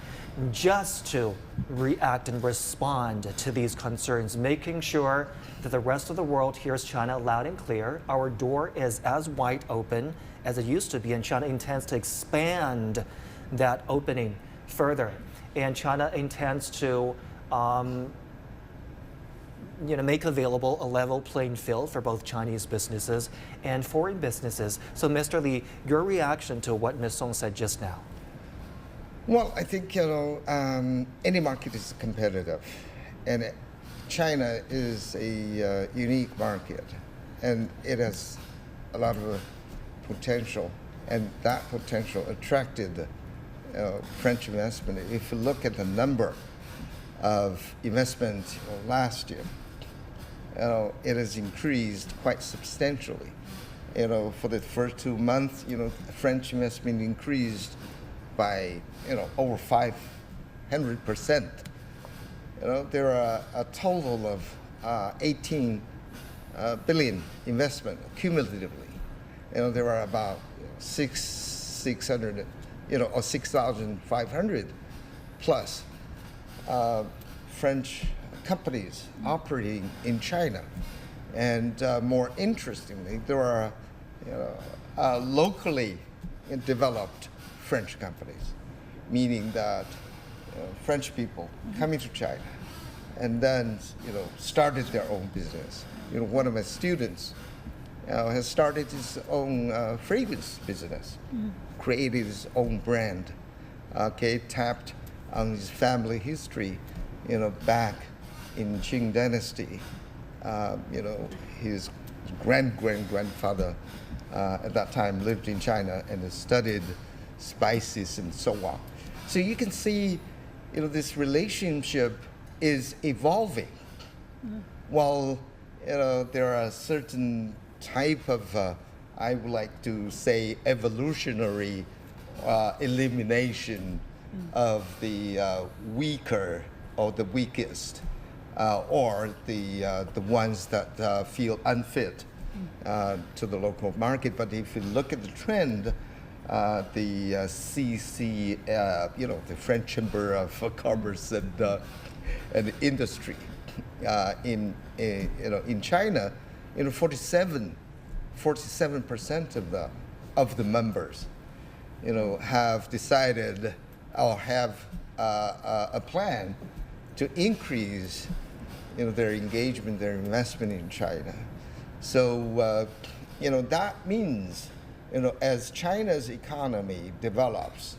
just to react and respond to these concerns, making sure that the rest of the world hears China loud and clear. Our door is as wide open as it used to be, and China intends to expand that opening further. And China intends to make available a level playing field for both Chinese businesses and foreign businesses. So, Mr. Li, your reaction to what Ms. Song said just now? Well, I think, any market is competitive, and China is a unique market, and it has a lot of potential, and that potential attracted French investment. If you look at the number of investment last year, it has increased quite substantially. For the first 2 months, French investment increased by over 500%. There are a total of 18 billion investment cumulatively. There are about 600. Or 6,500 plus French companies operating in China. And more interestingly, there are locally developed French companies, meaning that French people coming to China and then started their own business. One of my students has started his own fragrance business, created his own brand, tapped on his family history, back in Qing Dynasty. His grandfather at that time lived in China and studied spices and so on. So you can see, this relationship is evolving. While there are certain type of, I would like to say, evolutionary elimination of the weaker or the weakest, or the ones that feel unfit to the local market. But if you look at the trend, the CC, the French Chamber of Commerce and Industry in China, 47% of the members, have decided or have a plan to increase, their engagement, their investment in China. So, that means, as China's economy develops,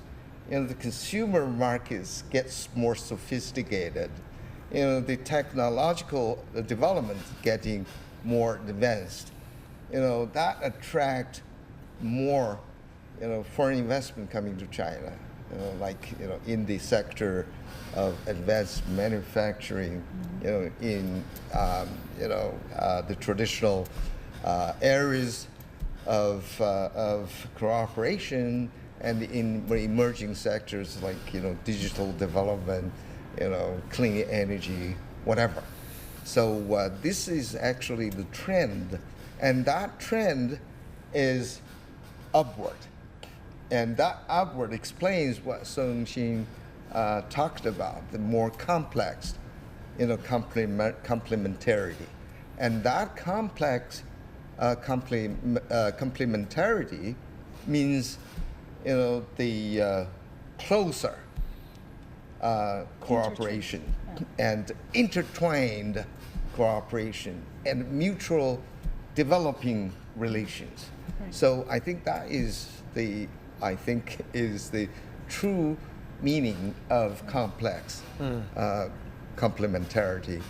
the consumer markets gets more sophisticated, the technological development getting more advanced, that attract more, foreign investment coming to China, in the sector of advanced manufacturing, in the traditional areas of cooperation, and in emerging sectors like digital development, clean energy, whatever. So this is actually the trend, and that trend is upward. And that upward explains what Song Xin talked about, the more complex, complementarity. And that complex complementarity means, the closer cooperation and intertwined cooperation and mutual developing relations. Right. So I think that is the true meaning of complex complementarity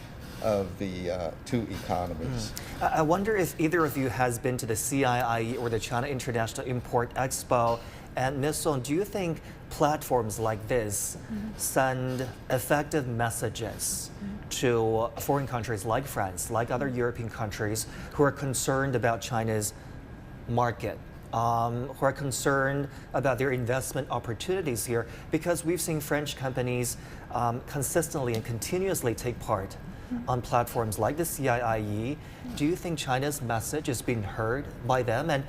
of the two economies. I wonder if either of you has been to the CIIE or the China International Import Expo. And Ms. Song, do you think platforms like this send effective messages to foreign countries like France, like other European countries who are concerned about China's market, who are concerned about their investment opportunities here? Because we've seen French companies consistently and continuously take part on platforms like the CIIE. Do you think China's message is being heard by them? And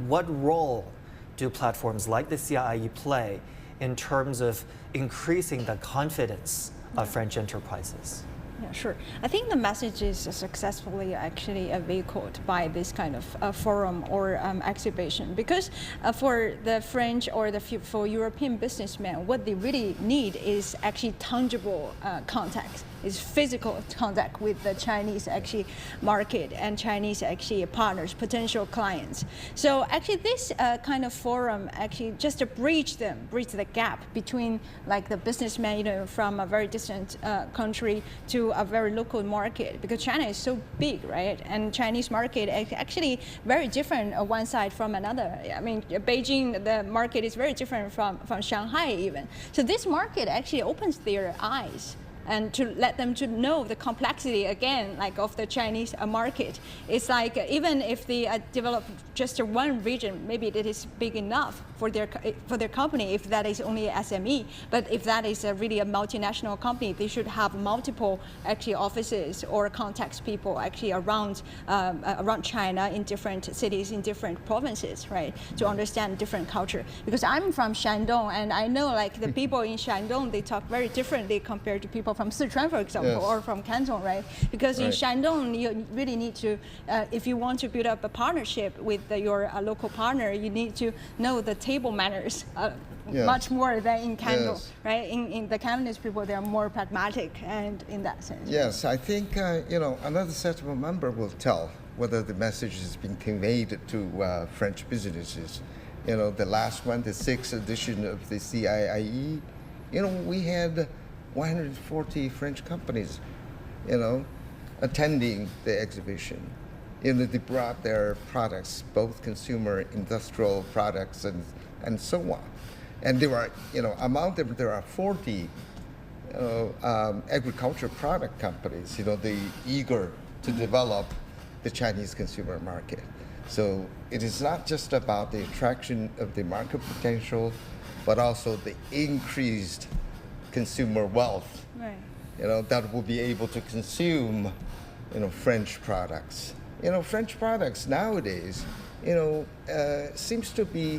what role do platforms like the CIIE play in terms of increasing the confidence of French enterprises? Yeah, sure. I think the message is successfully actually vehicled by this kind of forum or exhibition, because for the French or for European businessmen, what they really need is actually tangible contact, is physical contact with the Chinese actually market and Chinese actually partners, potential clients. So actually this kind of forum actually just to bridge the gap between like the businessmen, from a very distant country to a very local market, because China is so big, right? And Chinese market actually very different one side from another. I mean, Beijing, the market is very different from Shanghai even. So this market actually opens their eyes and to let them to know the complexity again, like of the Chinese market. It's like even if they develop just one region, maybe that is big enough for their company. If that is only SME, but if that is really a multinational company, they should have multiple actually offices or contacts people actually around China in different cities, in different provinces, right? To understand different culture. Because I'm from Shandong, and I know like the people in Shandong, they talk very differently compared to people from Sichuan, for example, yes, or from Canton, right? Because in Shandong, you really need to, if you want to build up a partnership with your local partner, you need to know the table manners yes, much more than in Canton, yes, right? In the Cantonese people, they are more pragmatic, and in that sense. Yes, I think another set of member will tell whether the message is being conveyed to French businesses. The last one, the 6th edition of the CIIE, we had 140 French companies, attending the exhibition. They brought their products, both consumer, industrial products, and so on. And there are, among them, there are 40 agricultural product companies, they eager to develop the Chinese consumer market. So it is not just about the attraction of the market potential, but also the increased consumer wealth, that will be able to consume, French products. French products nowadays, seems to be,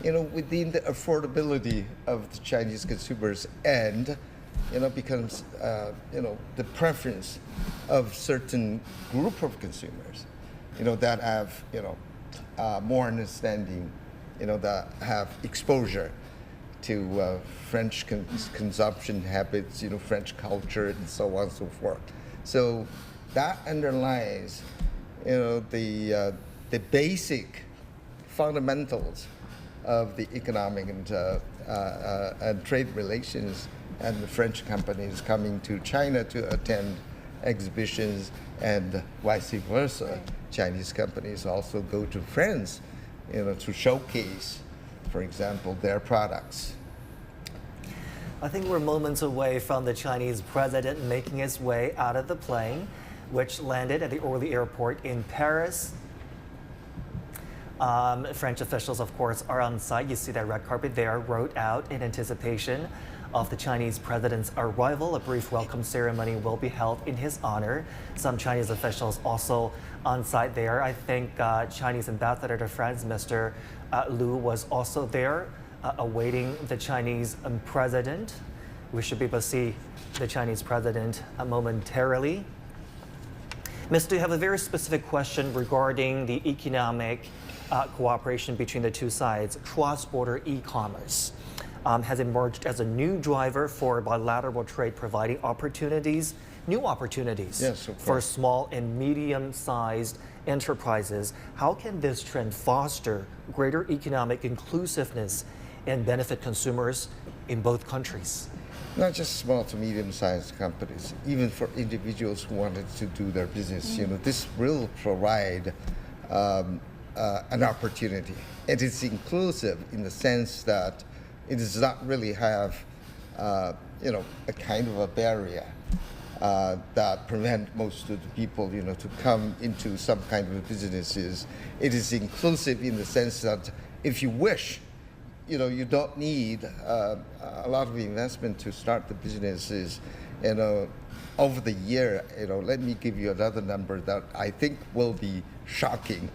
within the affordability of the Chinese consumers, and, becomes, the preference of certain group of consumers, that have, more understanding, that have exposure to French consumption habits, French culture, and so on and so forth. So that underlies, the basic fundamentals of the economic and trade relations, and the French companies coming to China to attend exhibitions, and vice versa. Chinese companies also go to France, to showcase, for example, their products. I think we're moments away from the Chinese president making his way out of the plane, which landed at the Orly airport in Paris. French officials, of course, are on site. You see that red carpet there, rolled out in anticipation of the Chinese president's arrival. A brief welcome ceremony will be held in his honor. Some Chinese officials also on site there. I think Chinese ambassador to France, Mr. Liu, was also there awaiting the Chinese president. We should be able to see the Chinese president momentarily. Mr. I have a very specific question regarding the economic cooperation between the two sides. Cross-border e-commerce has emerged as a new driver for bilateral trade, providing opportunities, new opportunities for small and medium-sized enterprises. How can this trend foster greater economic inclusiveness and benefit consumers in both countries? Not just small to medium-sized companies, even for individuals who wanted to do their business, this will provide an opportunity. It is inclusive in the sense that it does not really have, a kind of a barrier that prevent most of the people, to come into some kind of businesses. It is inclusive in the sense that if you wish, you don't need a lot of investment to start the businesses. Over the year, let me give you another number that I think will be shocking.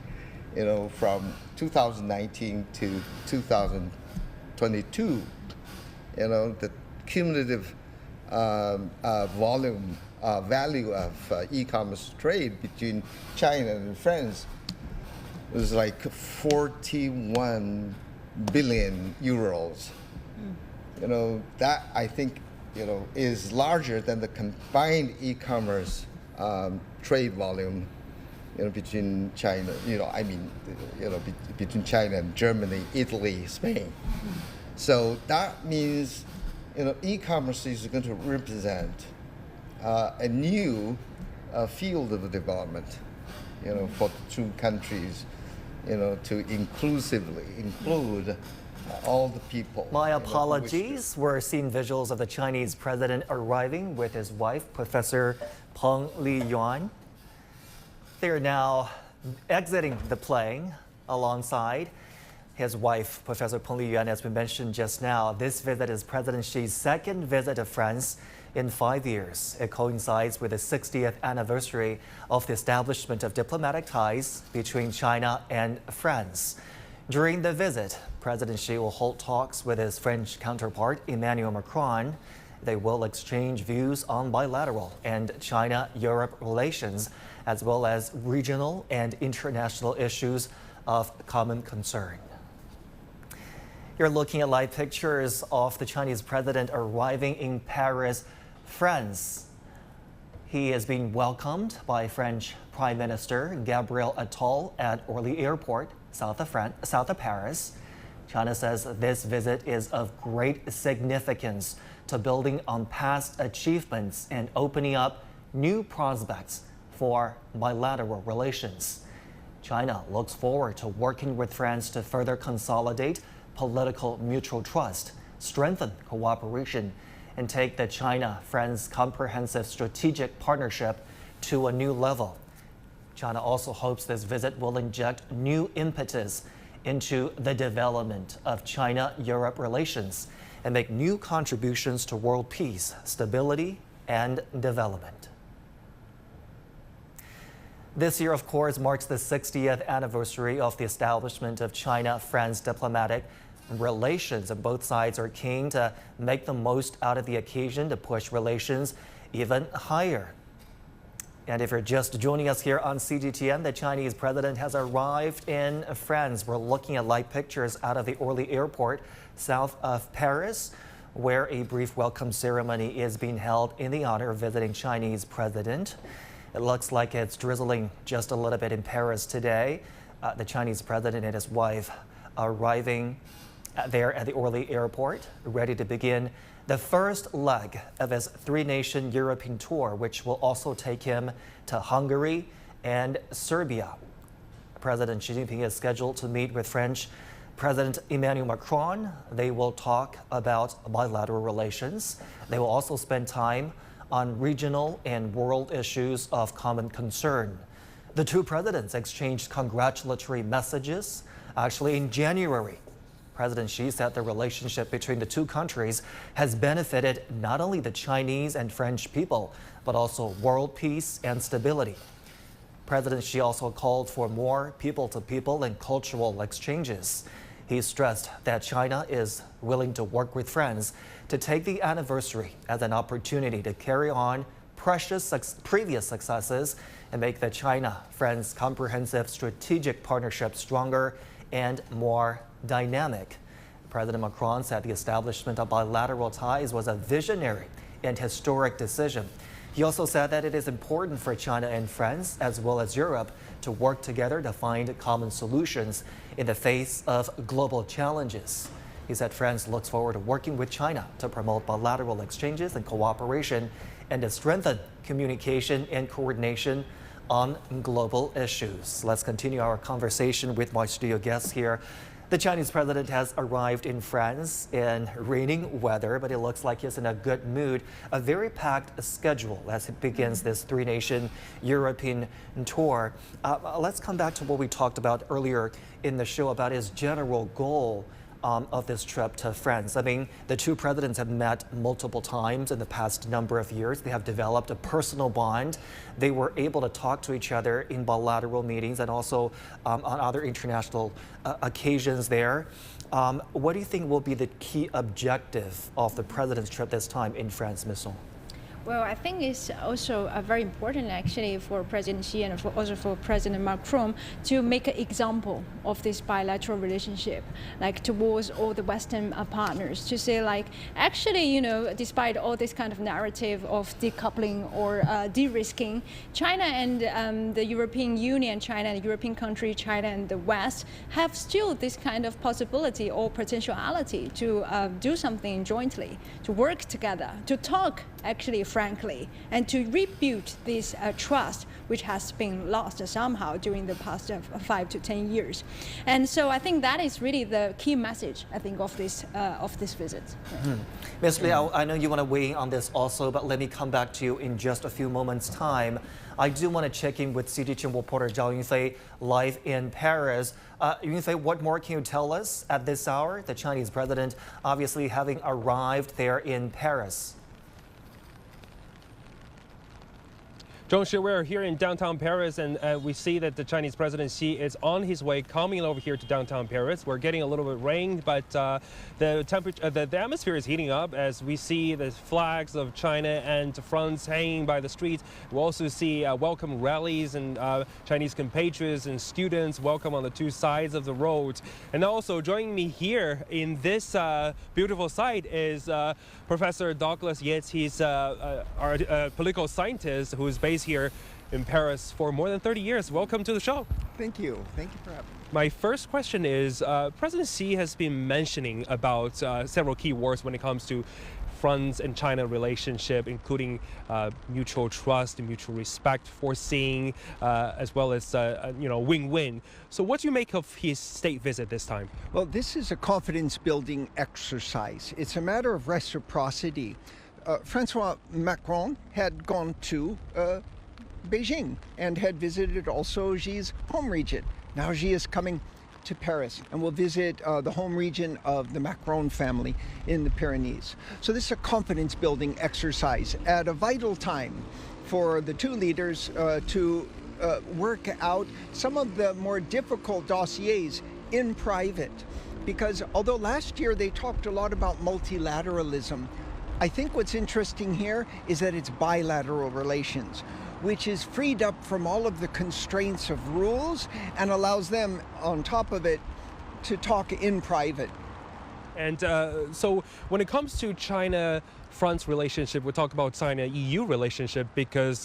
From 2019 to 2022, the cumulative value of e-commerce trade between China and France was like 41 billion euros. That I think, is larger than the combined e-commerce trade volume, between China, between China and Germany, Italy, Spain. So that means, e-commerce is going to represent a new field of development, for the two countries, to inclusively include all the people. My apologies. We're seeing visuals of the Chinese president arriving with his wife, Professor Peng Liyuan. They're now exiting the plane alongside his wife, Professor Peng Liyuan, as we mentioned just now. This visit is President Xi's second visit to France in 5 years. It coincides with the 60th anniversary of the establishment of diplomatic ties between China and France. During the visit, President Xi will hold talks with his French counterpart, Emmanuel Macron. They will exchange views on bilateral and China-Europe relations, as well as regional and international issues of common concern. You're looking at live pictures of the Chinese president arriving in Paris, France. He is being welcomed by French Prime Minister Gabriel Attal at Orly Airport, south of Paris. China says this visit is of great significance to building on past achievements and opening up new prospects for bilateral relations. China looks forward to working with France to further consolidate political mutual trust, strengthen cooperation, and take the China-France comprehensive strategic partnership to a new level. China also hopes this visit will inject new impetus into the development of China-Europe relations and make new contributions to world peace, stability, and development. This year, of course, marks the 60th anniversary of the establishment of China-France diplomatic relations, and both sides are keen to make the most out of the occasion to push relations even higher. And if you're just joining us here on CGTN, the Chinese president has arrived in France. We're looking at live pictures out of the Orly Airport, south of Paris, where a brief welcome ceremony is being held in the honor of visiting Chinese president. It looks like it's drizzling just a little bit in Paris today. The Chinese president and his wife arriving there at the Orly Airport, ready to begin the first leg of his three-nation European tour, which will also take him to Hungary and Serbia. President Xi Jinping is scheduled to meet with French President Emmanuel Macron. They will talk about bilateral relations. They will also spend time on regional and world issues of common concern. The two presidents exchanged congratulatory messages actually in January. President Xi said the relationship between the two countries has benefited not only the Chinese and French people, but also world peace and stability. President Xi also called for more people-to-people and cultural exchanges. He stressed that China is willing to work with France to take the anniversary as an opportunity to carry on previous successes and make the China-France comprehensive strategic partnership stronger and more dynamic. President Macron said the establishment of bilateral ties was a visionary and historic decision. He also said that it is important for China and France, as well as Europe, to work together to find common solutions in the face of global challenges. He said France looks forward to working with China to promote bilateral exchanges and cooperation and to strengthen communication and coordination on global issues. Let's continue our conversation with my studio guests here. The Chinese president has arrived in France in raining weather, but it looks like he's in a good mood. A very packed schedule as he begins this three-nation European tour. Let's come back to what we talked about earlier in the show about his general goal of this trip to France. I mean, the two presidents have met multiple times in the past number of years. They have developed a personal bond. They were able to talk to each other in bilateral meetings and also on other international occasions there. What do you think will be the key objective of the president's trip this time in France, Ms. Song? Well, I think it's also very important actually for President Xi and also for President Macron to make an example of this bilateral relationship, like towards all the Western partners, to say like, actually, you know, despite all this kind of narrative of decoupling or de-risking, China and the European Union, China and the European country, China and the West have still this kind of possibility or potentiality to do something jointly, to work together, to talk actually frankly, and to rebuild this trust which has been lost somehow during the past 5 to 10 years. And so I think that is really the key message, I think, of this visit. Ms. Liao, I know you want to weigh in on this also, but let me come back to you in just a few moments' time. I do want to check in with CGTN reporter Zhao Yunfei live in Paris. Yunfei, what more can you tell us at this hour? The Chinese president obviously having arrived there in Paris. Zhongshi, we're here in downtown Paris, and we see that the Chinese President Xi is on his way coming over here to downtown Paris. We're getting a little bit rain, but the temperature, the atmosphere is heating up as we see the flags of China and France hanging by the streets. We also see welcome rallies and Chinese compatriots and students welcome on the two sides of the road. And also joining me here in this beautiful site is Professor Douglas Yates. He's our political scientist who is based here in Paris for more than 30 years. Welcome to the show. Thank you. Thank you for having me. My first question is, President Xi has been mentioning about several key words when it comes to France and China relationship, including mutual trust, mutual respect, foreseeing, as well as win-win. So what do you make of his state visit this time? Well, this is a confidence-building exercise. It's a matter of reciprocity. Francois Macron had gone to Beijing and had visited also Xi's home region. Now Xi is coming to Paris and will visit the home region of the Macron family in the Pyrenees. So this is a confidence-building exercise at a vital time for the two leaders to work out some of the more difficult dossiers in private. Because although last year they talked a lot about multilateralism, I think what's interesting here is that it's bilateral relations, which is freed up from all of the constraints of rules and allows them, on top of it, to talk in private. And so when it comes to China-France relationship, we talk about China-EU relationship because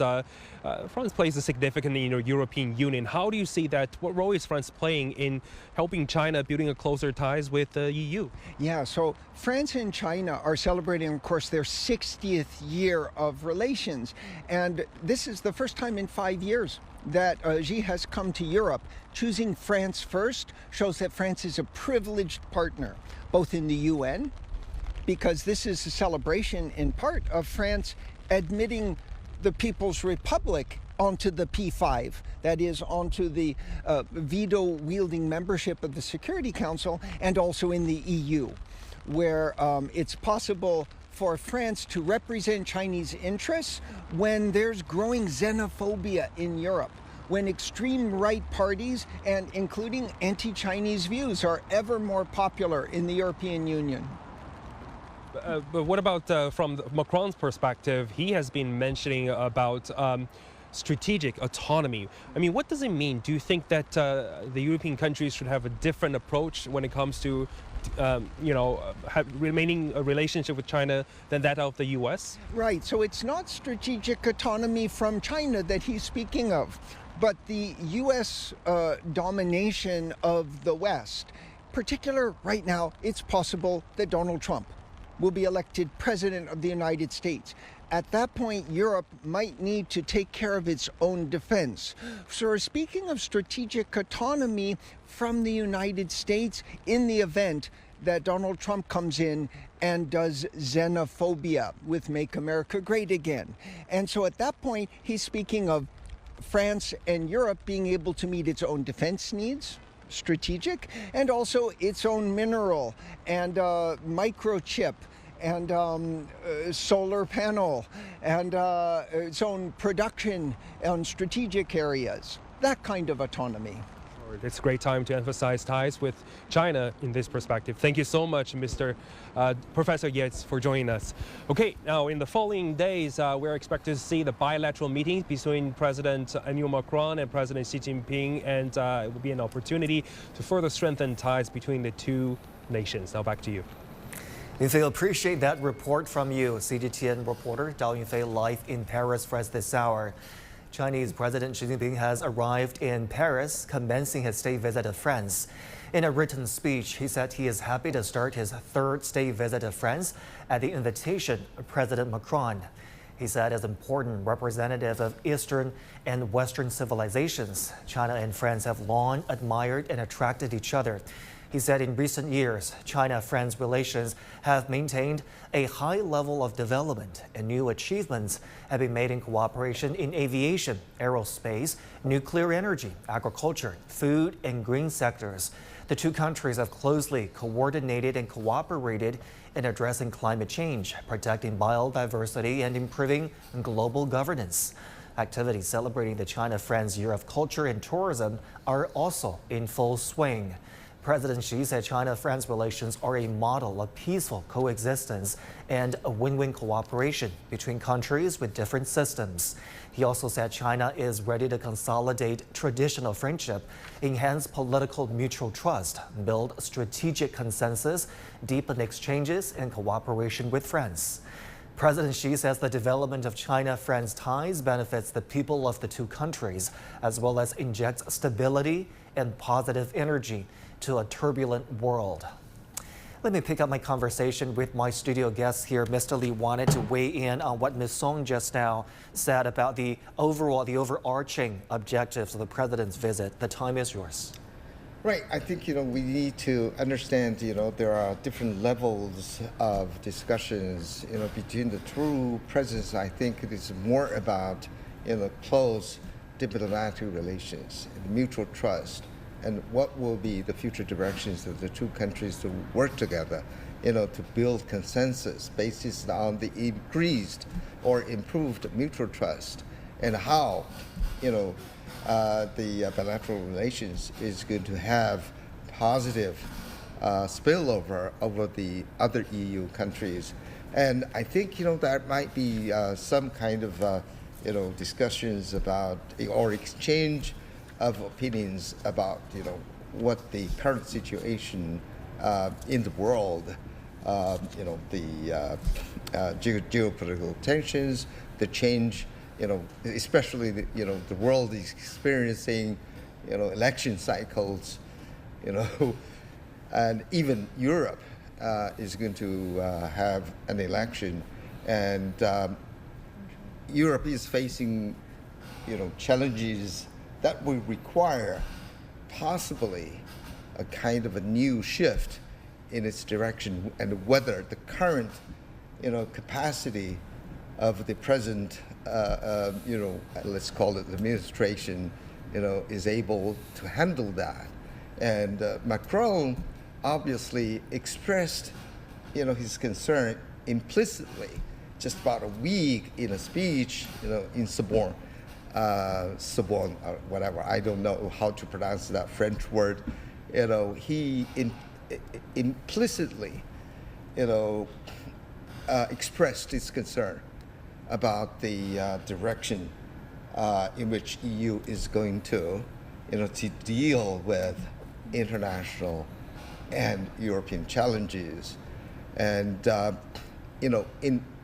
France plays a significant European Union. How do you see that? What role is France playing in helping China building a closer ties with the EU? Yeah, so France and China are celebrating, of course, their 60th year of relations. And this is the first time in 5 years that Xi has come to Europe. Choosing France first shows that France is a privileged partner, both in the UN, because this is a celebration in part of France admitting the People's Republic onto the P5, that is, onto the veto-wielding membership of the Security Council, and also in the EU, where it's possible for France to represent Chinese interests when there's growing xenophobia in Europe, when extreme right parties, and including anti-Chinese views, are ever more popular in the European Union. But what about from Macron's perspective? He has been mentioning about strategic autonomy. I mean, what does it mean? Do you think that the European countries should have a different approach when it comes to remaining a relationship with China than that of the U.S.? Right. So it's not strategic autonomy from China that he's speaking of, but the U.S. domination of the West. Particular right now, it's possible that Donald Trump will be elected president of the United States. At that point, Europe might need to take care of its own defense. So we're speaking of strategic autonomy from the United States in the event that Donald Trump comes in and does xenophobia with Make America Great Again. And so at that point, he's speaking of France and Europe being able to meet its own defense needs, strategic, and also its own mineral and microchip and solar panel and its own production on strategic areas, that kind of autonomy. It's a great time to emphasize ties with China in this perspective. Thank you so much, Mr. Professor Yates, for joining us. Okay, now in the following days, we're expected to see the bilateral meetings between President Emmanuel Macron and President Xi Jinping, and it will be an opportunity to further strengthen ties between the two nations. Now back to you. Yunfei, appreciate that report from you. CGTN reporter Dao Yunfei live in Paris for us this hour. Chinese President Xi Jinping has arrived in Paris, commencing his state visit to France. In a written speech, he said he is happy to start his third state visit to France at the invitation of President Macron. He said, as important representative of Eastern and Western civilizations, China and France have long admired and attracted each other. He said in recent years, China-France relations have maintained a high level of development, and new achievements have been made in cooperation in aviation, aerospace, nuclear energy, agriculture, food, and green sectors. The two countries have closely coordinated and cooperated in addressing climate change, protecting biodiversity, and improving global governance. Activities celebrating the China-France Year of Culture and Tourism are also in full swing. President Xi said China-France relations are a model of peaceful coexistence and a win-win cooperation between countries with different systems. He also said China is ready to consolidate traditional friendship, enhance political mutual trust, build strategic consensus, deepen exchanges and cooperation with France. President Xi says the development of China-France ties benefits the people of the two countries, as well as injects stability and positive energy to a turbulent world. Let me pick up my conversation with my studio guest here. Mr. Li wanted to weigh in on what Ms. Song just now said about the overarching objectives of the president's visit. The time is yours. Right. I think, we need to understand, there are different levels of discussions, between the two presidents. I think it is more about, close diplomatic relations, mutual trust, and what will be the future directions of the two countries to work together, to build consensus based on the increased or improved mutual trust, and how, the bilateral relations is going to have positive spillover over the other EU countries. And I think, there might be some kind of, discussions about or exchange of opinions about, what the current situation in the world, the geopolitical tensions, the change, especially the world is experiencing, election cycles, and even Europe is going to have an election, and Europe is facing, challenges that will require possibly a kind of a new shift in its direction, and whether the current, capacity of the present, let's call it administration, is able to handle that. And Macron obviously expressed, his concern implicitly just about a week in a speech, in Sorbonne, or whatever, I don't know how to pronounce that French word. He implicitly, expressed his concern about the direction in which EU is going to deal with international and European challenges. And,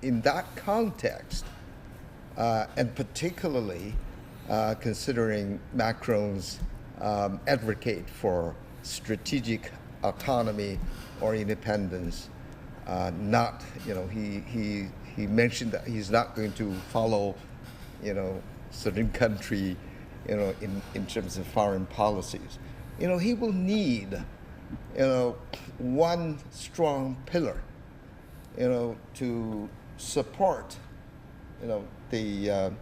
in that context, and particularly considering Macron's advocate for strategic autonomy or independence, not, he mentioned that he's not going to follow, certain country, in terms of foreign policies. He will need, one strong pillar, to support, the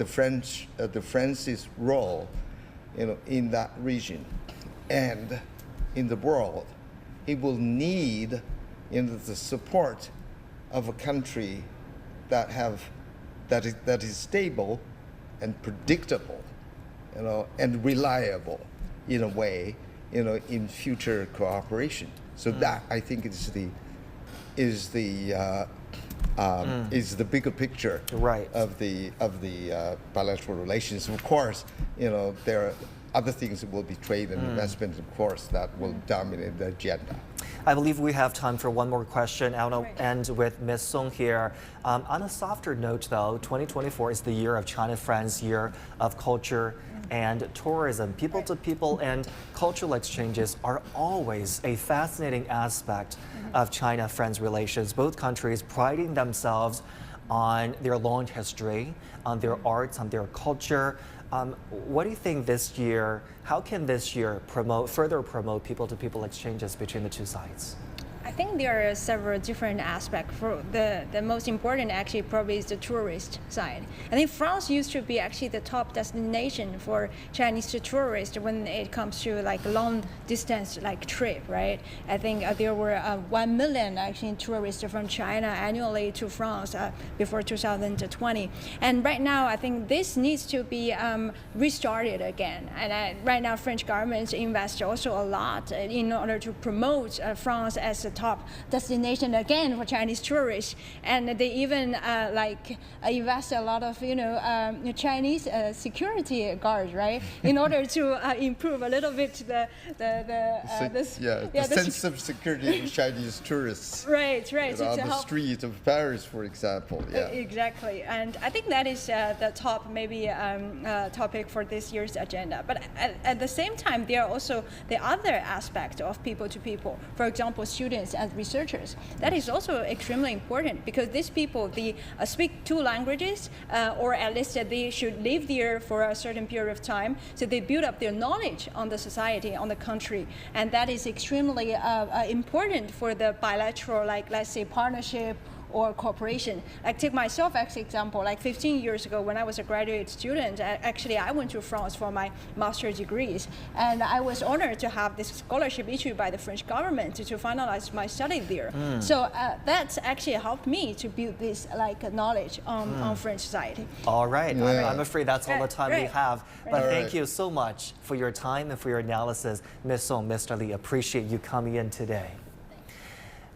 France's role, in that region and in the world. He will need, the support of a country that is stable and predictable, and reliable in a way, in future cooperation. So that, I think, is the bigger picture, right, of the bilateral relations. Of course, there are other things that will be trade and investment, of course, that will dominate the agenda. I believe we have time for one more question. I'll end with Ms. Song here. On a softer note, though, 2024 is the year of China-France Year of Culture and Tourism. People-to-people and cultural exchanges are always a fascinating aspect of China-France relations. Both countries priding themselves on their long history, on their arts, on their culture. What do you think this year, how can this year further promote people-to-people exchanges between the two sides? I think there are several different aspects. For the most important actually probably is the tourist side. I think France used to be actually the top destination for Chinese tourists when it comes to like long distance like trip, right? I think there were 1 million actually tourists from China annually to France before 2020. And right now I think this needs to be restarted again. And right now French government invests also a lot in order to promote France as a top destination again for Chinese tourists, and they even invest a lot of Chinese security guards, right, in order to improve a little bit the sense of security of Chinese tourists. Right. On the street of Paris, for example. Yeah. Exactly, and I think that is the top maybe topic for this year's agenda. But at the same time, there are also the other aspect of people to people. For example, students and researchers. That is also extremely important because these people, they speak 2 languages, or at least they should live there for a certain period of time. So they build up their knowledge on the society, on the country, and that is extremely important for the bilateral, like let's say, partnership or cooperation. Like take myself as example, like 15 years ago when I was a graduate student, actually I went to France for my master's degrees, and I was honored to have this scholarship issued by the French government to finalize my study there. So that's actually helped me to build this knowledge on French society. All right, I'm afraid that's all the time we have, but thank you so much for your time and for your analysis, Ms. Song, Mr. Li. Appreciate you coming in today.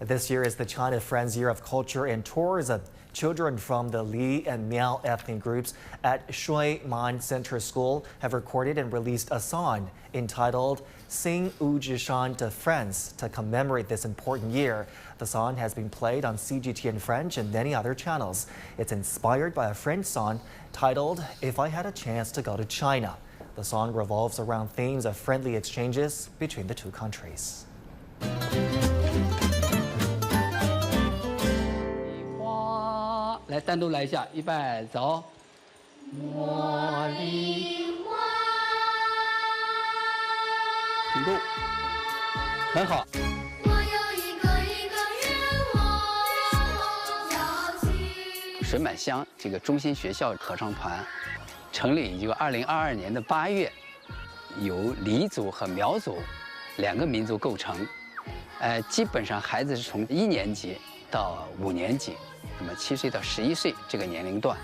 This year is the China Friends Year of Culture and Tourism. Children from the Li and Miao ethnic groups at Shui Man Center School have recorded and released a song entitled Sing Wu Zhishan to Friends to commemorate this important year. The song has been played on CGTN French and many other channels. It's inspired by a French song titled If I Had a Chance to Go to China. The song revolves around themes of friendly exchanges between the 2 countries. 来，单独来一下，预备，走。茉莉花，停住，很好。我有一个愿望，要去。水满乡这个中心学校合唱团成立于2022年的8月，由黎族和苗族2个民族构成。基本上孩子是从1年级到5年级。 那么7岁到11岁这个年龄段，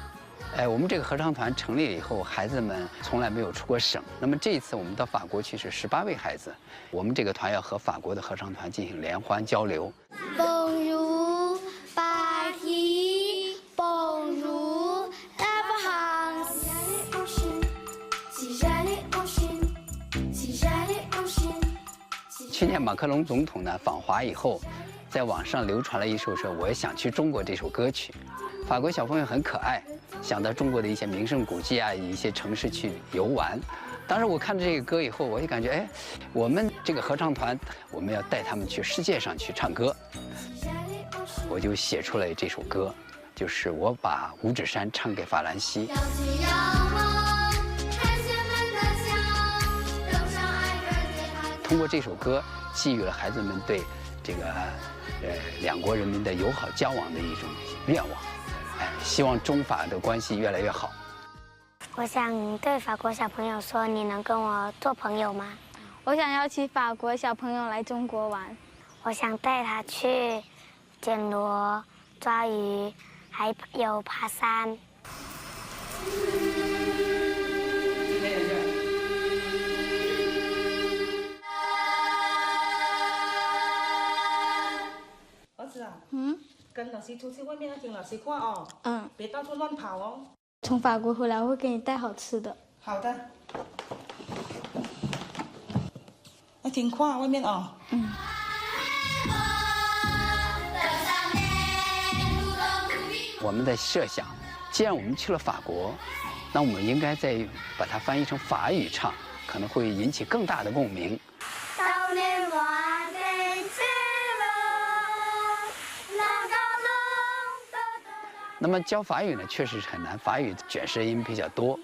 我们这个合唱团成立以后，孩子们从来没有出过省。那么这一次我们到法国去是18位孩子，我们这个团要和法国的合唱团进行联欢交流。Bonjour, Paris, Bonjour, la France. 去年马克龙总统呢访华以后。 在网上流传了一首说我也想去中国这首歌曲，法国小朋友很可爱，想到中国的一些名胜古迹啊，一些城市去游玩。当时我看着这个歌以后，我就感觉，哎，我们这个合唱团，我们要带他们去世界上去唱歌。我就写出来这首歌，就是我把五指山唱给法兰西。通过这首歌，寄予了孩子们对这个。 2国人民的友好交往的一种愿望，希望中法的关系越来越好。我想对法国小朋友说，你能跟我做朋友吗？我想邀请法国小朋友来中国玩。我想带他去捡螺、抓鱼，还有爬山。跟老师出去外面要听老师话哦。别到处乱跑哦。从法国回来我会给你带好吃的。好的。要听话，外面哦。我们在设想，既然我们去了法国，那我们应该再把它翻译成法语唱，可能会引起更大的共鸣。 那么教法语呢，确实是很难，法语卷舌音比较多，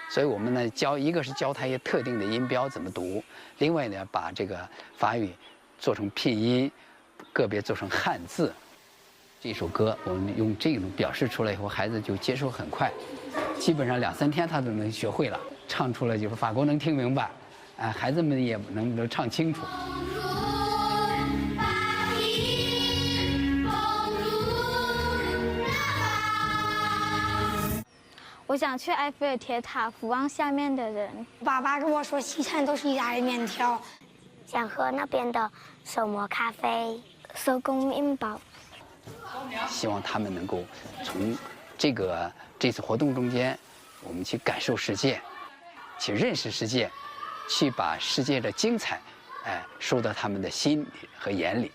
所以我们呢一个是教它一些特定的音标怎么读，另外呢把这个法语做成拼音，个别做成汉字。这首歌我们用这种表示出来以后，孩子就接受很快，基本上2、3天他都能学会了，唱出来就是法国能听明白，孩子们也能唱清楚。我想去埃菲尔铁塔俯望下面的人。爸爸跟我说，西餐都是意大利面条。想喝那边的手磨咖啡、手工面包。希望他们能够从这次活动中间，我们去感受世界，去认识世界，去把世界的精彩，收到他们的心里和眼里。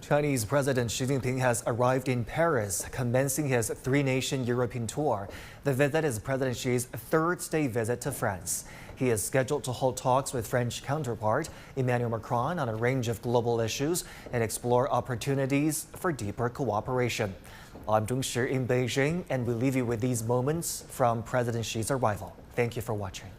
Chinese President Xi Jinping has arrived in Paris, commencing his three-nation European tour. The visit is President Xi's third state visit to France. He is scheduled to hold talks with French counterpart Emmanuel Macron on a range of global issues and explore opportunities for deeper cooperation. I'm Zhong Shi in Beijing, and we leave you with these moments from President Xi's arrival. Thank you for watching.